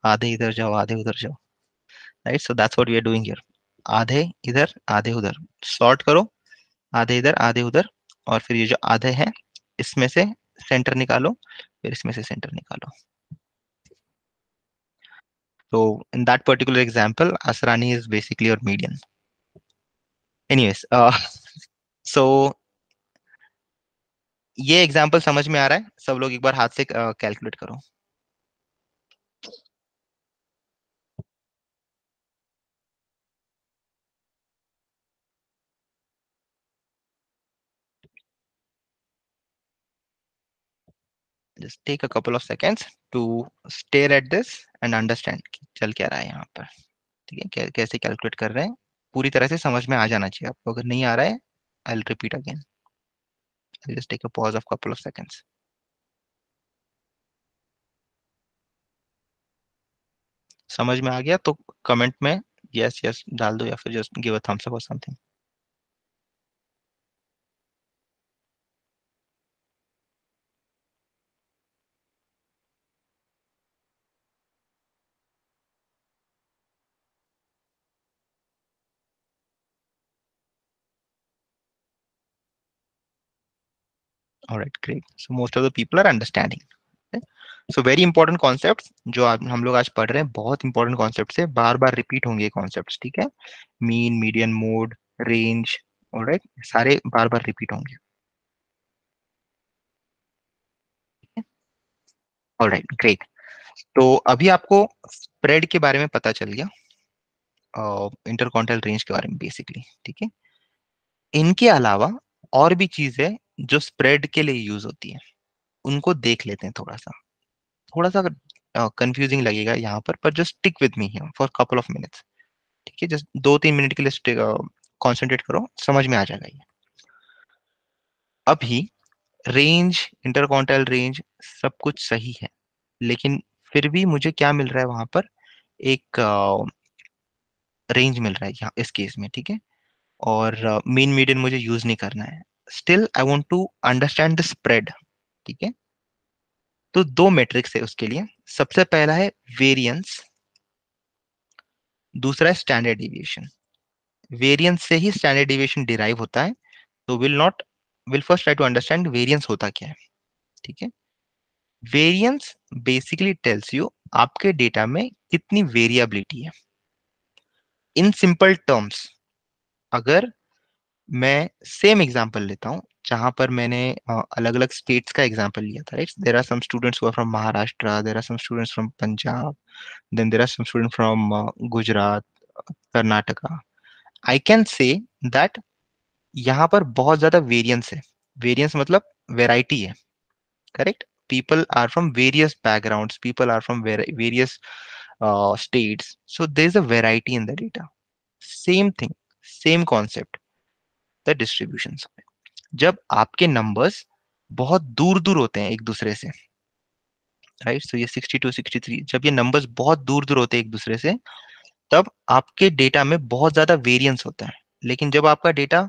आधे इधर जाओ आधे उधर जाओ। Right, so that's what we are doing here. आधे इधर आधे उधर, सॉर्ट करो, आधे इधर आधे उधर, और फिर ये जो आधे हैं इसमें से सेंटर निकालो, फिर इसमें से सेंटर निकालो। So in that particular example, Asrani is basically your median. Anyways, so ये एग्जाम्पल समझ में आ रहा है? सब लोग एक बार हाथ से कैलकुलेट करो। Just take a couple of seconds to stare at this and understand कि चल क्या रहा है यहाँ पर। ठीक है, कैसे कैलकुलेट कर रहे हैं पूरी तरह से समझ में आ जाना चाहिए आपको। अगर नहीं आ रहा है, I will repeat again, I just take a pause of couple of seconds. समझ में आ गया तो कमेंट में यस यस डाल दो, या फिर just give a thumbs up और something. Alright, great, so most of the people are understanding. So very important concept जो हम लोग आज पढ़ रहे हैं, बहुत इंपॉर्टेंट कॉन्सेप्ट है, बार बार रिपीट होंगे कॉन्सेप्ट, ठीक है। Mean, median, mode, range, alright, सारे बार बार रिपीट होंगे। Alright, great. तो अभी आपको स्प्रेड के बारे में पता चल गया, इंटरकॉन्टिनेंटल रेंज के बारे में बेसिकली, ठीक है। इनके अलावा और भी चीज है जो स्प्रेड के लिए यूज होती है, उनको देख लेते हैं थोड़ा सा। थोड़ा सा कंफ्यूजिंग लगेगा यहाँ पर just stick with me here for couple of minutes, ठीक है। जस्ट 2-3 मिनट के लिए कॉन्सेंट्रेट करो, समझ में आ जाएगा ये। अभी रेंज, इंटरकॉन्टिनेंटल रेंज, सब कुछ सही है, लेकिन फिर भी मुझे क्या मिल रहा है वहां पर, एक रेंज मिल रहा है यहाँ इस केस में, ठीक है। और मीन, मीडियन मुझे यूज नहीं करना है। Still I want to understand the spread, ठीक है। तो दो मैट्रिक्स है उसके लिए। सबसे पहला है वेरिएंस, दूसरा है स्टैंडर्ड डिविएशन। वेरिएंस से ही स्टैंडर्ड डिविएशन डिराइव होता है, तो will first try to understand variance होता क्या है, ठीक है। वेरिएंस बेसिकली टेल्स यू आपके डेटा में कितनी वेरिएबिलिटी है। इन सिंपल टर्म्स, अगर मैं सेम एग्जांपल लेता हूँ, जहां पर मैंने अलग अलग स्टेट्स का एग्जांपल लिया था, right. There are some students who are from Maharashtra, there are some students from Punjab, then there are some student from Gujarat, Karnataka. I can say that यहाँ पर बहुत ज्यादा वेरिएंस है। वेरिएंस मतलब वेराइटी है, correct. People are from various backgrounds, people are from various states, so there's a variety in the data. Same thing, same concept, the distributions। जब आपके numbers बहुत दूर दूर होते हैं एक दूसरे से, राइट, सो ये 62, 63, जब ये नंबर्स बहुत दूर दूर होते हैं एक दूसरे से, तब आपके डेटा में बहुत ज्यादा वेरिएंस होता है। लेकिन जब आपका डेटा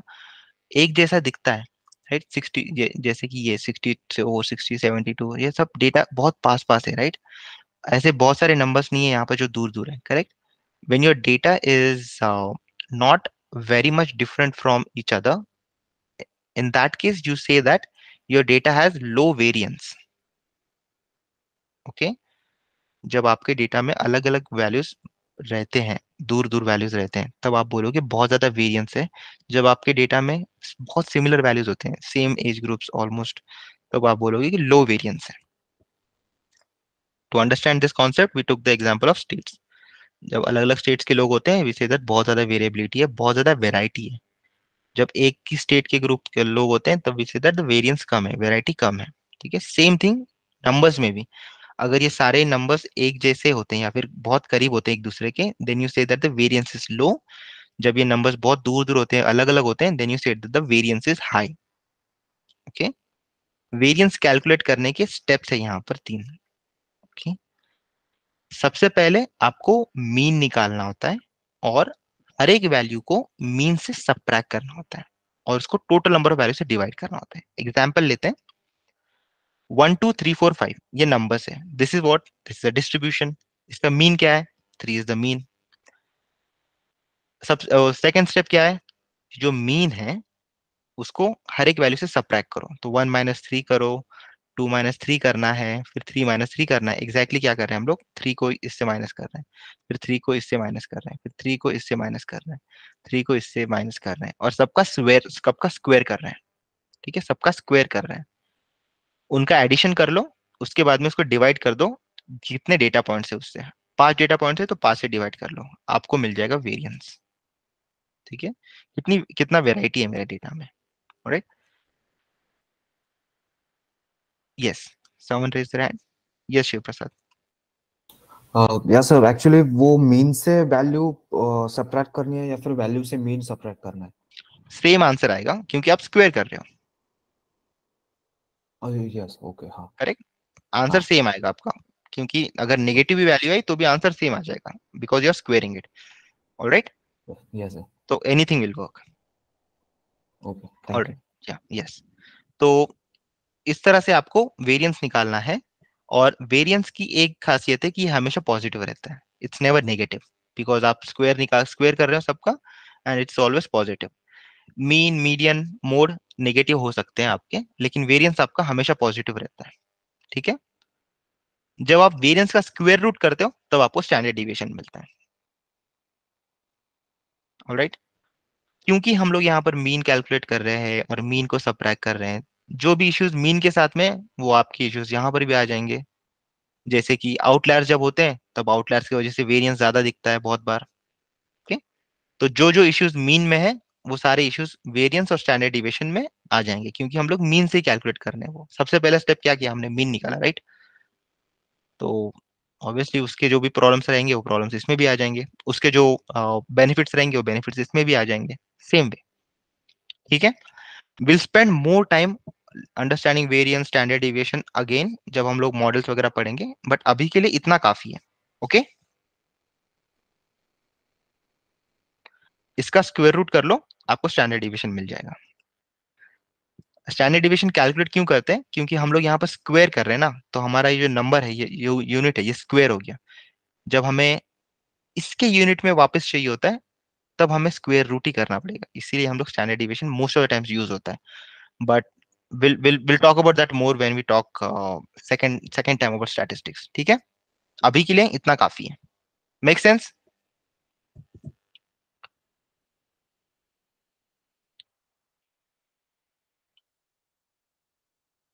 एक जैसा दिखता है, राइट, 60, जैसे कि ये 60 से ओ 60, 72, ये सब डेटा बहुत पास पास है, राइट। ऐसे बहुत सारे नंबर्स नहीं है यहाँ पर जो दूर दूर है, correct. when your data is not very much different from each other, in that case you say that your data has low variance, okay। जब आपके डेटा में अलग अलग वैल्यूज रहते हैं, दूर दूर वैल्यूज रहते हैं, तब आप बोलोगे बहुत ज्यादा वेरिएंस है। जब आपके डेटा में बहुत सिमिलर वैल्यूज होते हैं, सेम एज ग्रुप्स ऑलमोस्ट, तब आप बोलोगे कि लो वेरिएंस है। To understand this concept we took the example of states. जब अलग अलग स्टेट्स के लोग होते हैं, वी से दैट बहुत ज्यादा वेरिएबिलिटी है, बहुत ज्यादा वेराइटी है। जब एक ही स्टेट के ग्रुप के लोग होते हैं, तब वी से दैट द वेरिएंस कम है, वैरायटी कम है, ठीक है। सेम थिंग नंबर्स में भी, अगर ये सारे नंबर्स एक जैसे होते हैं या फिर बहुत करीब होते हैं एक दूसरे के, then you say that the variance is low. जब ये नंबर्स बहुत दूर दूर होते हैं, अलग अलग होते हैं, then you say that the variance is high, okay. Variance calculate करने के स्टेप्स है यहाँ पर 3, ओके। सबसे पहले आपको मीन निकालना होता है, और हर एक वैल्यू को मीन से सबट्रैक्ट करना होता है, और उसको टोटल नंबर ऑफ वैल्यू से डिवाइड करना होता है। एग्जाम्पल लेते हैं, 1 2 3 4 5 ये नंबर्स है, this is what, this is the distribution. इसका मीन क्या है, 3 इज द मीन। सब सेकेंड स्टेप क्या है, जो मीन है उसको हर एक वैल्यू से सबट्रैक्ट करो, तो 1 - 3 करो, 2 - 3 करना है, फिर 3 - 3 करना है। एग्जैक्टली क्या कर रहे हैं हम लोग, 3 को इससे माइनस कर रहे हैं, फिर 3 को इससे माइनस कर रहे हैं, फिर 3 को इससे माइनस कर रहे हैं, 3 को इससे माइनस कर रहे हैं, और सबका स्क्वायर कर रहे हैं, ठीक है। सबका स्क्वायर कर रहे हैं, उनका एडिशन कर लो, उसके बाद में उसको डिवाइड कर दो, जितने डेटा पॉइंट्स है उससे। 5 डेटा पॉइंट्स है तो 5 से डिवाइड कर लो, आपको मिल जाएगा वेरिएंस, ठीक है। कितना वेराइटी है मेरे डेटा में, right. Yes, someone raise their hand. Yes Shiv Prasad. Yeah sir, actually वो मीन से वैल्यू सब्ट्रैक्ट करनी है या फिर वैल्यू से मीन सब्ट्रैक्ट करना है? सेम आंसर आएगा क्योंकि आप स्क्वायर कर रहे हो। यस, ओके, हाँ। करेक्ट, आंसर हाँ। सेम आएगा आपका, क्योंकि अगर नेगेटिव भी वैल्यू आई तो भी आंसर सेम आ जाएगा, because you are squaring it. Alright, yes sir. तो anything will work. Okay, thank you. Alright, या यस। तो इस तरह से आपको वेरिएंस निकालना है, और वेरिएंस की एक खासियत है कि ये हमेशा पॉजिटिव रहता है, इट्स नेवर नेगेटिव, बिकॉज आप स्क्वायर कर रहे हो सबका, and it's always positive. Mean, median, mode negative हो सकते हैं आपके, लेकिन वेरिएंस आपका हमेशा पॉजिटिव रहता है। ठीक है, जब आप वेरिएंस का स्क्वायर रूट करते हो तब आपको स्टैंडर्ड डिविएशन मिलता है। ऑलराइट, क्योंकि हम लोग यहाँ पर मीन कैलकुलेट कर रहे हैं और मीन को सबट्रैक्ट कर रहे हैं, जो भी इश्यूज मीन के साथ में, वो आपके इश्यूज यहाँ पर भी आ जाएंगे। जैसे कि आउटलायर्स जब होते हैं तब आउटलायर्स की वजह से वेरिएंस ज्यादा दिखता है बहुत बार। ओके, तो जो जो इश्यूज मीन में है, वो सारे इश्यूज वेरिएंस और स्टैंडर्ड डिविएशन में आ जाएंगे, क्योंकि हम लोग मीन से ही कैलकुलेट कर रहे हैं। वो सबसे पहला स्टेप क्या किया हमने, मीन निकाला, राइट। तो ऑब्वियसली उसके जो भी प्रॉब्लम्स रहेंगे वो प्रॉब्लम्स इसमें भी आ जाएंगे, उसके जो बेनिफिट्स रहेंगे वो बेनिफिट्स इसमें भी आ जाएंगे, सेम वे। ठीक है, will spend more time understanding variance, standard deviation again जब हम लोग मॉडल्स वगैरह पढ़ेंगे, बट अभी के लिए इतना काफी है। ओके, इसका स्क्वायर रूट कर लो, आपको स्टैंडर्ड डिविएशन मिल जाएगा। स्टैंडर्ड डिविएशन कैलकुलेट क्यों करते हैं, क्योंकि हम लोग यहाँ पर स्क्वायर कर रहे हैं ना, तो हमारा ये जो नंबर है, ये यूनिट है, ये स्क्वायर हो गया। जब हमें इसके यूनिट में वापस चाहिए होता है, तब हमें स्क्वायर रूट ही करना पड़ेगा, इसीलिए हम लोग standard deviation most of the times use होता है। But we'll talk about that more when we talk second time about statistics. ठीक है, अभी के लिए इतना काफी है। Make sense?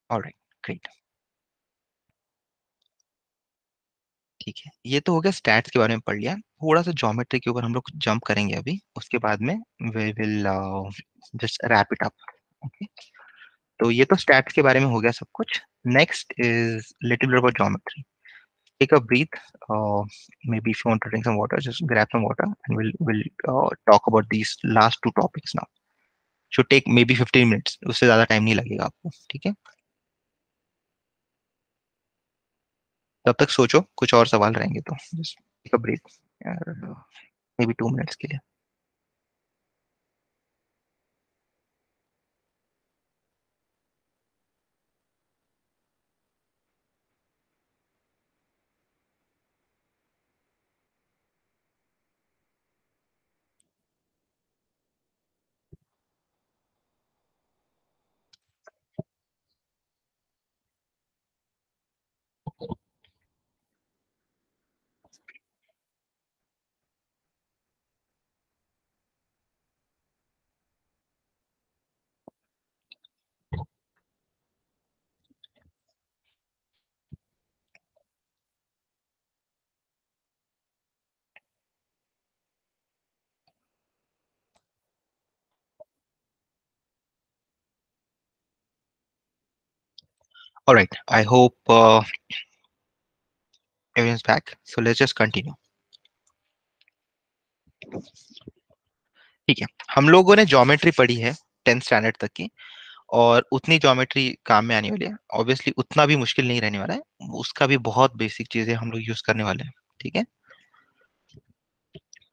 Alright, great. ठीक है, ये तो हो गया स्टैट्स के बारे में पढ़ लिया। थोड़ा सा ज्योमेट्री के ऊपर हम लोग जंप करेंगे अभी, उसके बाद में we will just wrap it up. Okay, तो ये तो स्टैट्स के बारे में हो गया सब कुछ। Next is little bit about geometry. Take a breath, maybe if you want to drink some water, just grab some water and we'll talk about these last two topics now. Should take maybe 15 minutes, उससे ज्यादा time नहीं लगेगा आपको। ठीक है, तब तक सोचो, कुछ और सवाल रहेंगे तो just take a break, maybe 2 minutes के लिए। All right, I hope everyone's back, so let's just continue. ठीक है, हम लोगों ने ज्योमेट्री पढ़ी है 10th स्टैंडर्ड तक की, और उतनी ज्योमेट्री काम में आने वाली है। ऑब्वियसली उतना भी मुश्किल नहीं रहने वाला है, उसका भी बहुत बेसिक चीजें हम लोग यूज करने वाले हैं। ठीक है,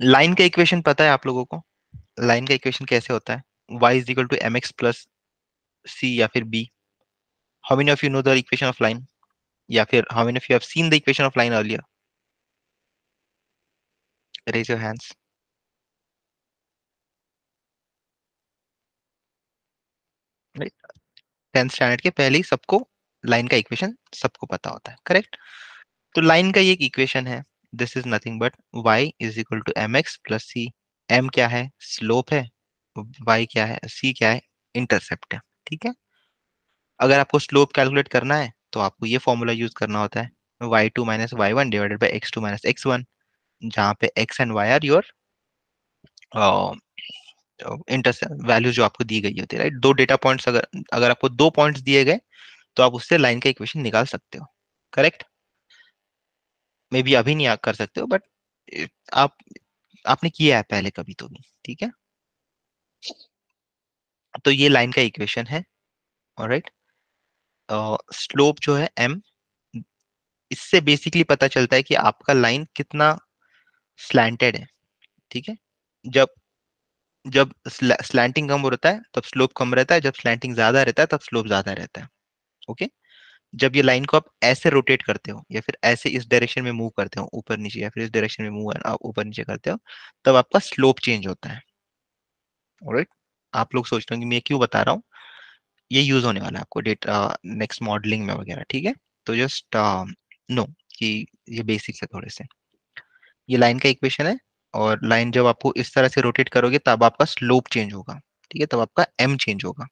लाइन का इक्वेशन पता है आप लोगों को? लाइन का इक्वेशन कैसे होता है? y is equal to mx plus c या फिर b। How many of you know the equation of line, या फिर how many of you have seen the equation of line earlier? Raise your hands. 10th standard के पहले ही सबको line का equation सबको पता होता है, करेक्ट? तो लाइन का ये एक इक्वेशन है, this is nothing but y is equal to m x plus c. m क्या है? स्लोप है। y क्या है? c क्या है? इंटरसेप्ट है। ठीक है, अगर आपको स्लोप कैलकुलेट करना है तो आपको ये फॉर्मूला यूज करना होता है, y2 minus y1 divided by x2 minus x1, जहाँ पे x and y are your intercept value जो आपको दी गई होती है, राइट। दो डेटा पॉइंट्स, अगर अगर आपको दो पॉइंट्स दिए गए तो आप उससे लाइन का इक्वेशन निकाल सकते हो, करेक्ट? मे बी अभी नहीं कर सकते हो, बट आप आपने किया है पहले कभी तो भी, ठीक है। तो ये लाइन का इक्वेशन है, ऑलराइट। स्लोप जो है m, इससे बेसिकली पता चलता है कि आपका लाइन कितना स्लैंटेड है, ठीक है। जब जब स्लैंटिंग कम होता है तब स्लोप कम रहता है, जब स्लैंटिंग ज्यादा रहता है तब स्लोप ज्यादा रहता है, ओके। जब ये लाइन को आप ऐसे रोटेट करते हो या फिर ऐसे इस डायरेक्शन में मूव करते हो ऊपर नीचे, या फिर इस डायरेक्शन में मूव ऊपर नीचे करते हो, तब आपका स्लोप चेंज होता है, ऑलराइट। आप लोग सोच रहे हो कि मैं क्यों बता रहा हूँ, ये यूज होने वाला है आपको डेटा नेक्स्ट मॉडलिंग में वगैरह, ठीक है। तो जस्ट नो कि ये बेसिक्स है थोड़े से। ये लाइन का इक्वेशन है, और लाइन जब आपको इस तरह से रोटेट करोगे तब आपका स्लोप चेंज होगा, ठीक है, तब आपका एम चेंज होगा।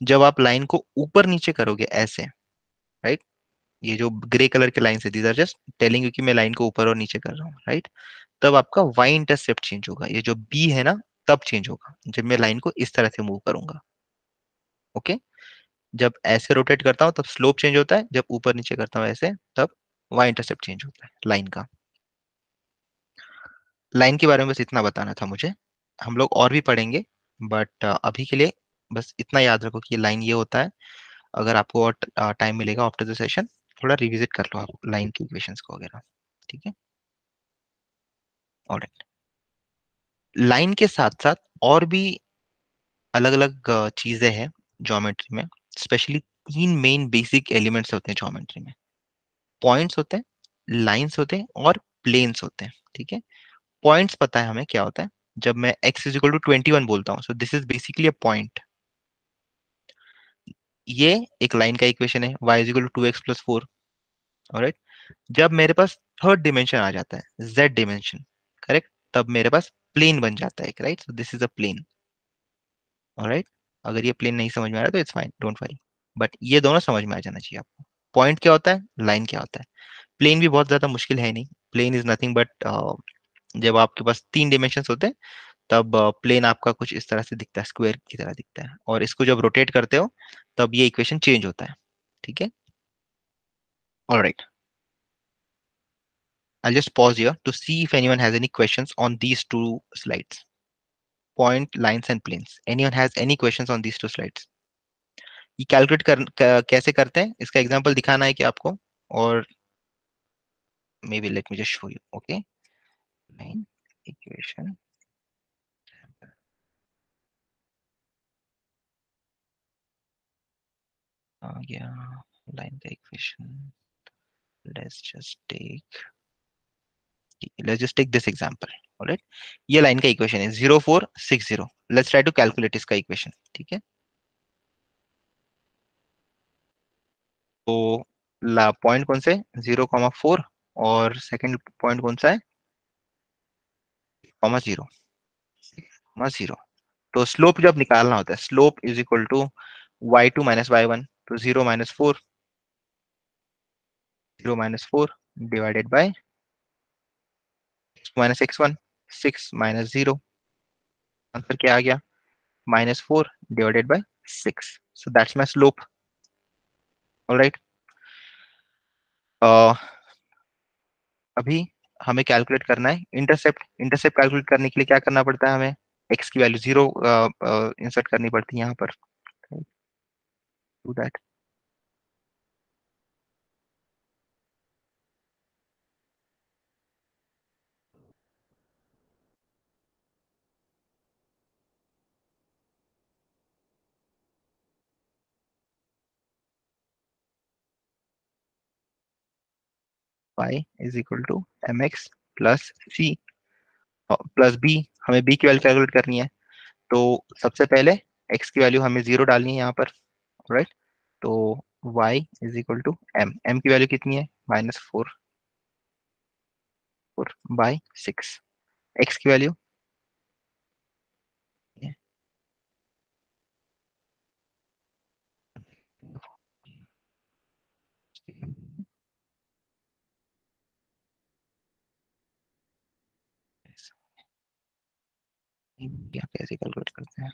जब आप लाइन को ऊपर नीचे करोगे ऐसे, राइट, ये जो ग्रे कलर के लाइन है these are just telling you कि मैं लाइन को ऊपर और नीचे कर रहा हूँ, राइट। तब आपका वाई इंटरसेप्ट चेंज होगा, ये जो बी है ना, तब चेंज होगा जब मैं लाइन को इस तरह से मूव करूंगा, ओके। जब ऐसे रोटेट करता हूँ तब स्लोप चेंज होता है, जब ऊपर नीचे करता हूँ ऐसे तब वाई इंटरसेप्ट चेंज होता है लाइन का। लाइन के बारे में बस इतना बताना था मुझे, हम लोग और भी पढ़ेंगे, बट अभी के लिए बस इतना याद रखो कि लाइन ये होता है। अगर आपको और टाइम मिलेगा आफ्टर द सेशन, थोड़ा रिविजिट कर लो आप लाइन की इक्वेशंस को वगैरह, ठीक है। ऑलराइट, लाइन के साथ साथ और भी अलग अलग चीजें हैं ज्योमेट्री में। स्पेशली तीन मेन बेसिक एलिमेंट्स होते हैं ज्योमेट्री में। पॉइंट्स होते हैं, लाइंस होते हैं, और प्लेन्स होते हैं, ठीक है। पॉइंट्स पता है हमें क्या होता है। जब मैं x इज इक्वल टू 21 बोलता हूँ, so this is basically a point. ये एक लाइन का इक्वेशन है, y is equal to 2x+4, alright. जब मेरे पास थर्ड डिमेंशन आ जाता है, z डिमेंशन, करेक्ट, तब मेरे पास प्लेन बन जाता है, right. So this is a plane, alright. अगर ये प्लेन नहीं समझ में आ रहा तो it's fine, don't worry, but ये दोनों समझ में आ जाना चाहिए आपको। पॉइंट क्या होता है, लाइन क्या होता है। प्लेन भी बहुत ज्यादा मुश्किल है नहीं। प्लेन इज नथिंग बट, जब आपके पास तीन डिमेंशंस होते हैं तब प्लेन आपका कुछ इस तरह से दिखता है, स्क्वायर की तरह दिखता है, और इसको जब रोटेट करते हो तब ये इक्वेशन चेंज होता है, ठीक है। Alright, I'll just pause here to see if anyone has any questions on these two slides. Point, lines and planes. Anyone has any questions on these two slides? ये calculate कैसे करते हैं, इसका example दिखाना है कि आपको, और maybe let me just show you, okay. Line equation आ गया, लाइन का equation. Let's just take let's just take this example, all right। ये लाइन का इक्वेशन है 0, 4, 6, 0। लेट्स ट्राई टू कैलकुलेट इसका इक्वेशन, ठीक है। तो ला पॉइंट कौन से, 0, 4, और सेकंड पॉइंट कौन सा है, 0, 0। तो स्लोप जब निकालना होता है, slope is equal to y2 - y1, तो 0 - 4, 0 - 4 डिवाइडेड बाय x1, 6 - 0। आंसर क्या आ गया, -4 divided by 6। So that's my slope, alright. अभी हमें कैलकुलेट करना है इंटरसेप्ट। इंटरसेप्ट कैलकुलेट करने के लिए क्या करना पड़ता है हमें, एक्स की वैल्यू 0 इंसर्ट करनी पड़ती है यहाँ पर, do that. y is equal to mx plus c plus b। हमें b की वैल्यू कैलकुलेट करनी है, तो सबसे पहले x की वैल्यू हमें 0 डालनी है यहाँ पर, राइट। तो y is equal to m की वैल्यू कितनी है, -4 बाई 6। x की वैल्यू यहाँ कैसे कैलकुलेट करते हैं,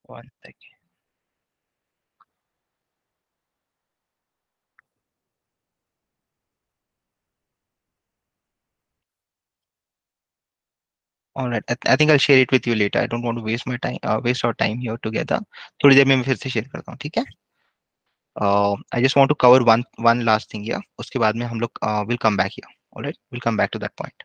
One second. All right. I think I'll share it with you later. I don't want to waste my time, waste our time here together. थोड़ी देर में मैं फिर से शेयर करता हूँ, ठीक है? I just want to cover one last thing here. उसके बाद में हम लोग will come back here. All right, we'll come back to that point.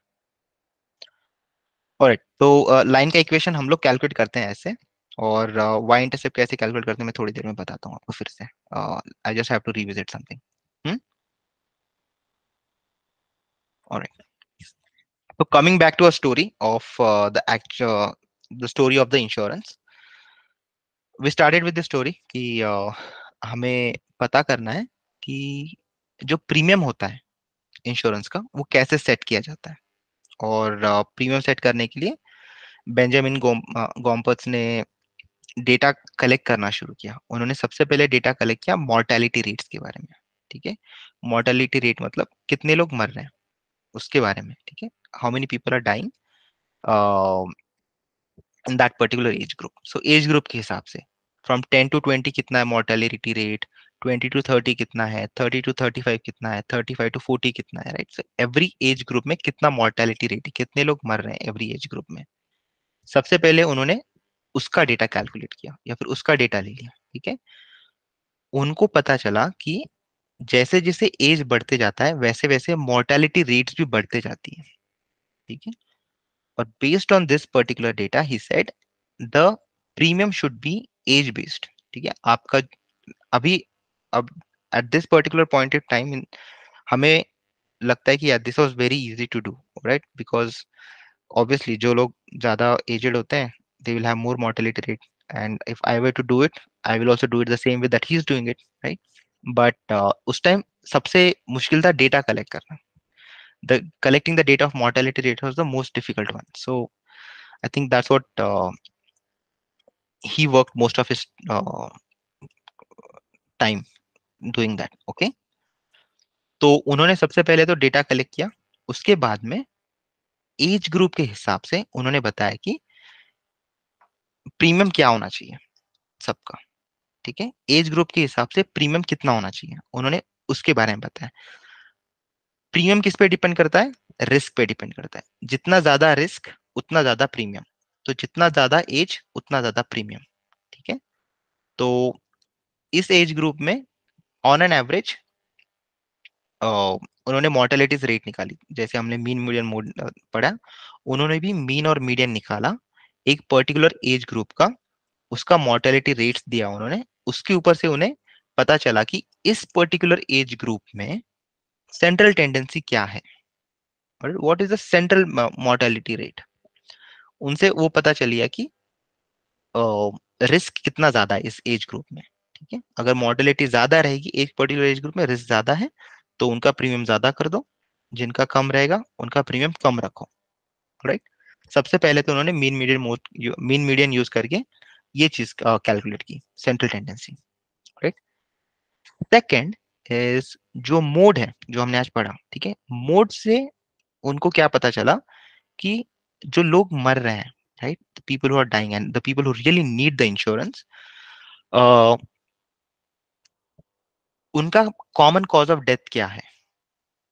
All right. तो लाइन का इक्वेशन हम लोग कैलकुलेट करते हैं ऐसे, और y इंटरसेप्ट कैसे कैलकुलेट करते हैं मैं थोड़ी देर में बताता हूँ आपको फिर से. I just have to revisit something. All right. So coming back to a story of the story of the insurance. We started with the story कि हमें पता करना है कि जो प्रीमियम होता है इंश्योरेंस का वो कैसे सेट किया जाता है. और प्रीमियम सेट करने के लिए बेंजामिन गोम्पर्ट्स ने डेटा कलेक्ट करना शुरू किया. उन्होंने सबसे पहले डेटा कलेक्ट किया मॉर्टेलिटी रेट्स के बारे में. ठीक है, मॉर्टेलिटी रेट मतलब कितने लोग मर रहे हैं उसके बारे में. ठीक है, how many people are dying in that particular age group. So age group के हिसाब से फ्रॉम 10 to 20 कितना है मॉर्टेलिटी रेट, 20 to 30 कितना है, 30 to 35 कितना है, 35 to 40 कितना है. Right, so every age group में कितना मॉर्टेलिटी रेट है, कितने लोग मर रहे हैं एवरी एज ग्रुप में. सबसे पहले उन्होंने उसका डेटा कैलकुलेट किया या फिर उसका डेटा ले लिया. ठीक है, उनको पता चला कि जैसे जैसे एज बढ़ते जाता है वैसे वैसे मोर्टेलिटी रेट्स भी बढ़ते जाती है. ठीक है, और based on this particular data he said the premium should be age based. ठीक है, आपका अभी अब at this particular point of time हमें लगता है कि यार this was very easy to do, right, because obviously जो लोग ज्यादा एजेड होते हैं they will have more mortality rate, and if I were to do it I will also do it the same way that he is doing it, right. But उस time सबसे मुश्किल था data collect करना. The collecting the data of mortality rate was the most difficult one. So I think that's what he worked most of his time doing that. Okay, तो उन्होंने सबसे पहले तो डेटा कलेक्ट किया. उसके बाद में एज ग्रुप के हिसाब से उन्होंने बताया कि प्रीमियम क्या होना चाहिए सबका. ठीक है, एज ग्रुप के हिसाब से प्रीमियम कितना होना चाहिए उन्होंने उसके बारे में बताया. प्रीमियम किस पे डिपेंड करता है, रिस्क पे डिपेंड करता है. जितना ज्यादा रिस्क उतना ज्यादा प्रीमियम, तो जितना ज्यादा एज उतना ज्यादा प्रीमियम. ठीक है, तो इस एज ग्रुप में ऑन एन एवरेज उन्होंने मोर्टेलिटीज रेट निकाली. जैसे हमने मीन मीडियन मोड पढ़ा, उन्होंने भी मीन और मीडियन निकाला एक पर्टिकुलर एज ग्रुप का. उसका मोर्टेलिटी रेट्स दिया उन्होंने. उसके ऊपर से उन्हें पता चला कि इस पर्टिकुलर एज ग्रुप में सेंट्रल टेंडेंसी क्या है, what is the central mortality rate. उनसे वो पता चल गया कि रिस्क कितना ज्यादा है इस एज ग्रुप में. ठीक है, अगर मोर्टेलिटी ज्यादा रहेगी एक पर्टिकुलर एज ग्रुप में, रिस्क ज्यादा है, तो उनका प्रीमियम ज्यादा कर दो. जिनका कम रहेगा उनका प्रीमियम कम रखो. राइट, सबसे पहले तो उन्होंने मीन मीडियन यूज करके ये चीज कैलकुलेट की, central tendency. Right, second is जो मोड है जो हमने आज पढ़ा. ठीक है, मोड से उनको क्या पता चला कि जो लोग मर रहे हैं, right, the people who are dying and the people who really need the insurance, उनका कॉमन कॉज ऑफ डेथ क्या है.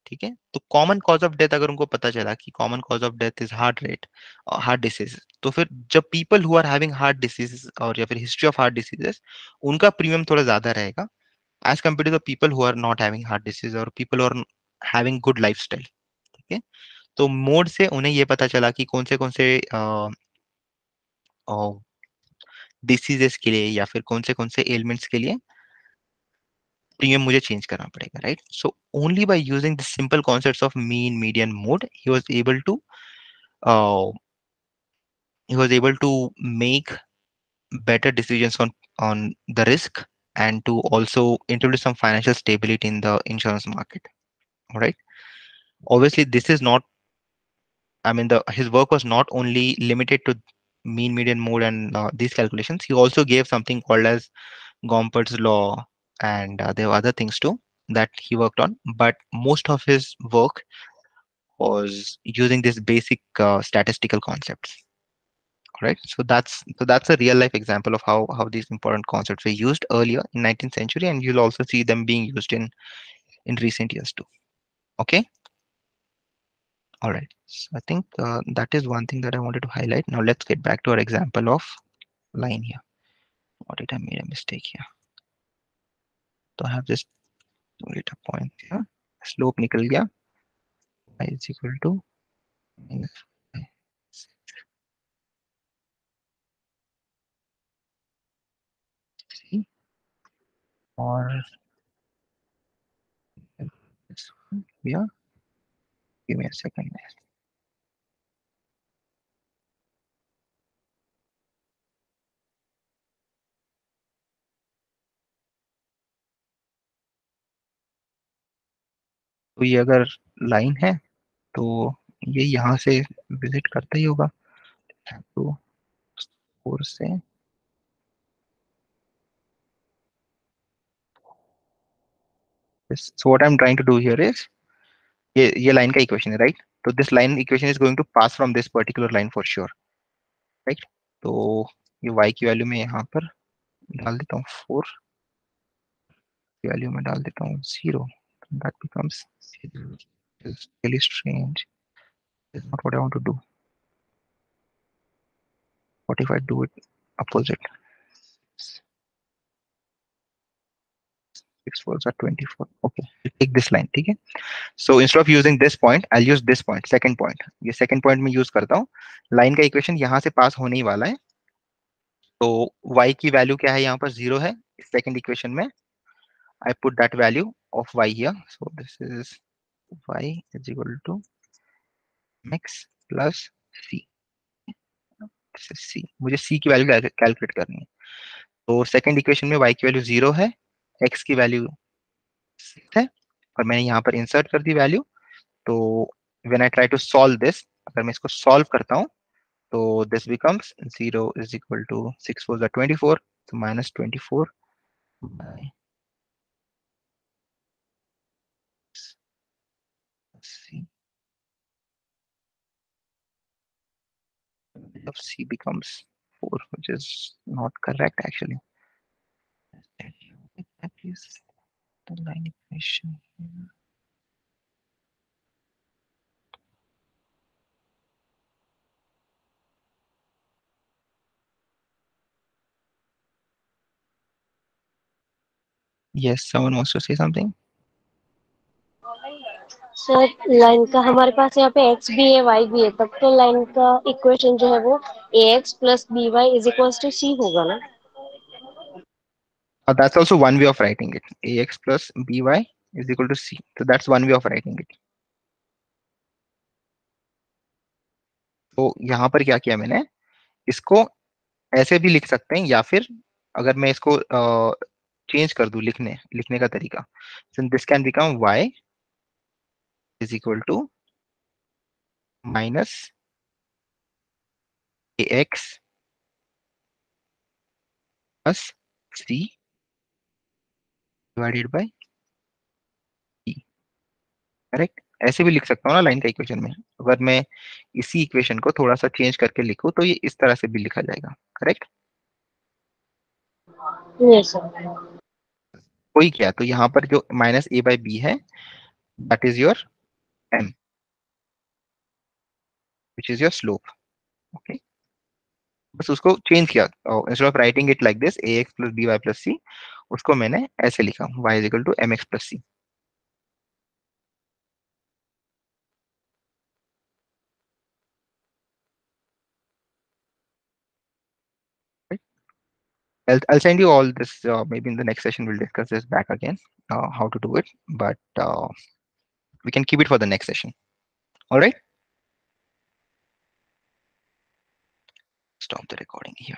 ठीक है, तो कॉमन कॉज ऑफ डेथ अगर उनको पता चला कि common cause of death is heart disease, तो फिर जब people who are having heart disease और या फिर हिस्ट्री ऑफ हार्ट डिसीजेस, उनका प्रीमियम थोड़ा ज्यादा रहेगा as compare to the people who are not having heart disease और people who are having good lifestyle. ठीक है, तो मोड से उन्हें ये पता चला कि कौन से डिसीजेस के लिए या फिर कौन से एलिमेंट्स के लिए प्रीमियम मुझे चेंज करना पड़ेगा. Right, so only by using the simple concepts of mean median mode uh, he was able to make better decisions on the risk and to also introduce some financial stability in the insurance market. All right, obviously this is not, I mean, the his work was not only limited to mean median mode and these calculations. He also gave something called as Gompert's law, and there were other things too that he worked on, but most of his work was using this basic statistical concepts. right? So that's a real life example of how these important concepts were used earlier in 19th century, and you'll also see them being used in recent years too. Okay. All right, so I think that is one thing that I wanted to highlight. Now let's get back to our example of line here. What did I made a mistake here? So I have this data point here. Slope निकल गया. Y is equal to minus 3 or this one here. Give me a second. तो ये अगर line है तो ये यहाँ से विजिट करता ही होगा. तो 4 से so what I'm trying to do here is ये लाइन का इक्वेशन है, राइट? तो this line equation is going to pass from this particular line for sure, right? तो ये y की वैल्यू में यहाँ पर डाल देता हूँ 4 की वैल्यू में डाल देता हूँ 0. That becomes really strange. It's not what I want to do. What if I do it opposite? 6 4s are 24. Okay, take this line. ठीक है. So instead of using this point, I'll use this point, second point. ये second point में use करता हूँ. Line का equation यहाँ से पास होने ही वाला है. तो y की वैल्यू क्या है? यहाँ पर 0 है. सेकंड इक्वेशन में I put that value of y here. So this is y is equal to mx plus c. This is c. मुझे c की वैल्यू कैलकुलेट करनी है. तो सेकंड इक्वेशन में y की वैल्यू 0 है, x की वैल्यू 6 है, और मैंने यहाँ पर इंसर्ट कर दी वैल्यू. तो when I try to solve this, अगर मैं इसको सॉल्व करता हूँ तो this becomes 0 is equal to 6 4 24, तो minus 24 by c of c becomes 4, which is not correct actually. That is the line equation here. Yes, someone wants to say something. Sir line का हमारे पास यहाँ पे x भी है y भी है, तब तो लाइन का इक्वेशन जो है वो ax plus by is equals to c होगा ना. That's also one way of writing it. Ax plus by is equal to c. So that's one way of writing it. तो यहाँ पर क्या किया मैंने, इसको ऐसे भी लिख सकते हैं, या फिर अगर मैं इसको चेंज कर दूं लिखने का तरीका, so this can become y is equal to minus ax plus c divided by e. Correct? ऐसे भी लिख सकता हूँ ना लाइन का इक्वेशन में. अगर मैं इसी इक्वेशन को थोड़ा सा चेंज करके लिखूं तो ये इस तरह से भी लिखा जाएगा. करेक्ट? Yes sir. कोई क्या, तो यहाँ पर जो माइनस a बाई बी है, that is your m, which is your slope. Okay, बस उसको चेंज किया. Instead of writing it like this ax plus by plus c, उसको मैंने ऐसे लिखा y is equal to mx plus c. I'll send you all this. Maybe in the next session we'll discuss this back again, how to do it. But we can keep it for the next session. All right. Stop the recording here.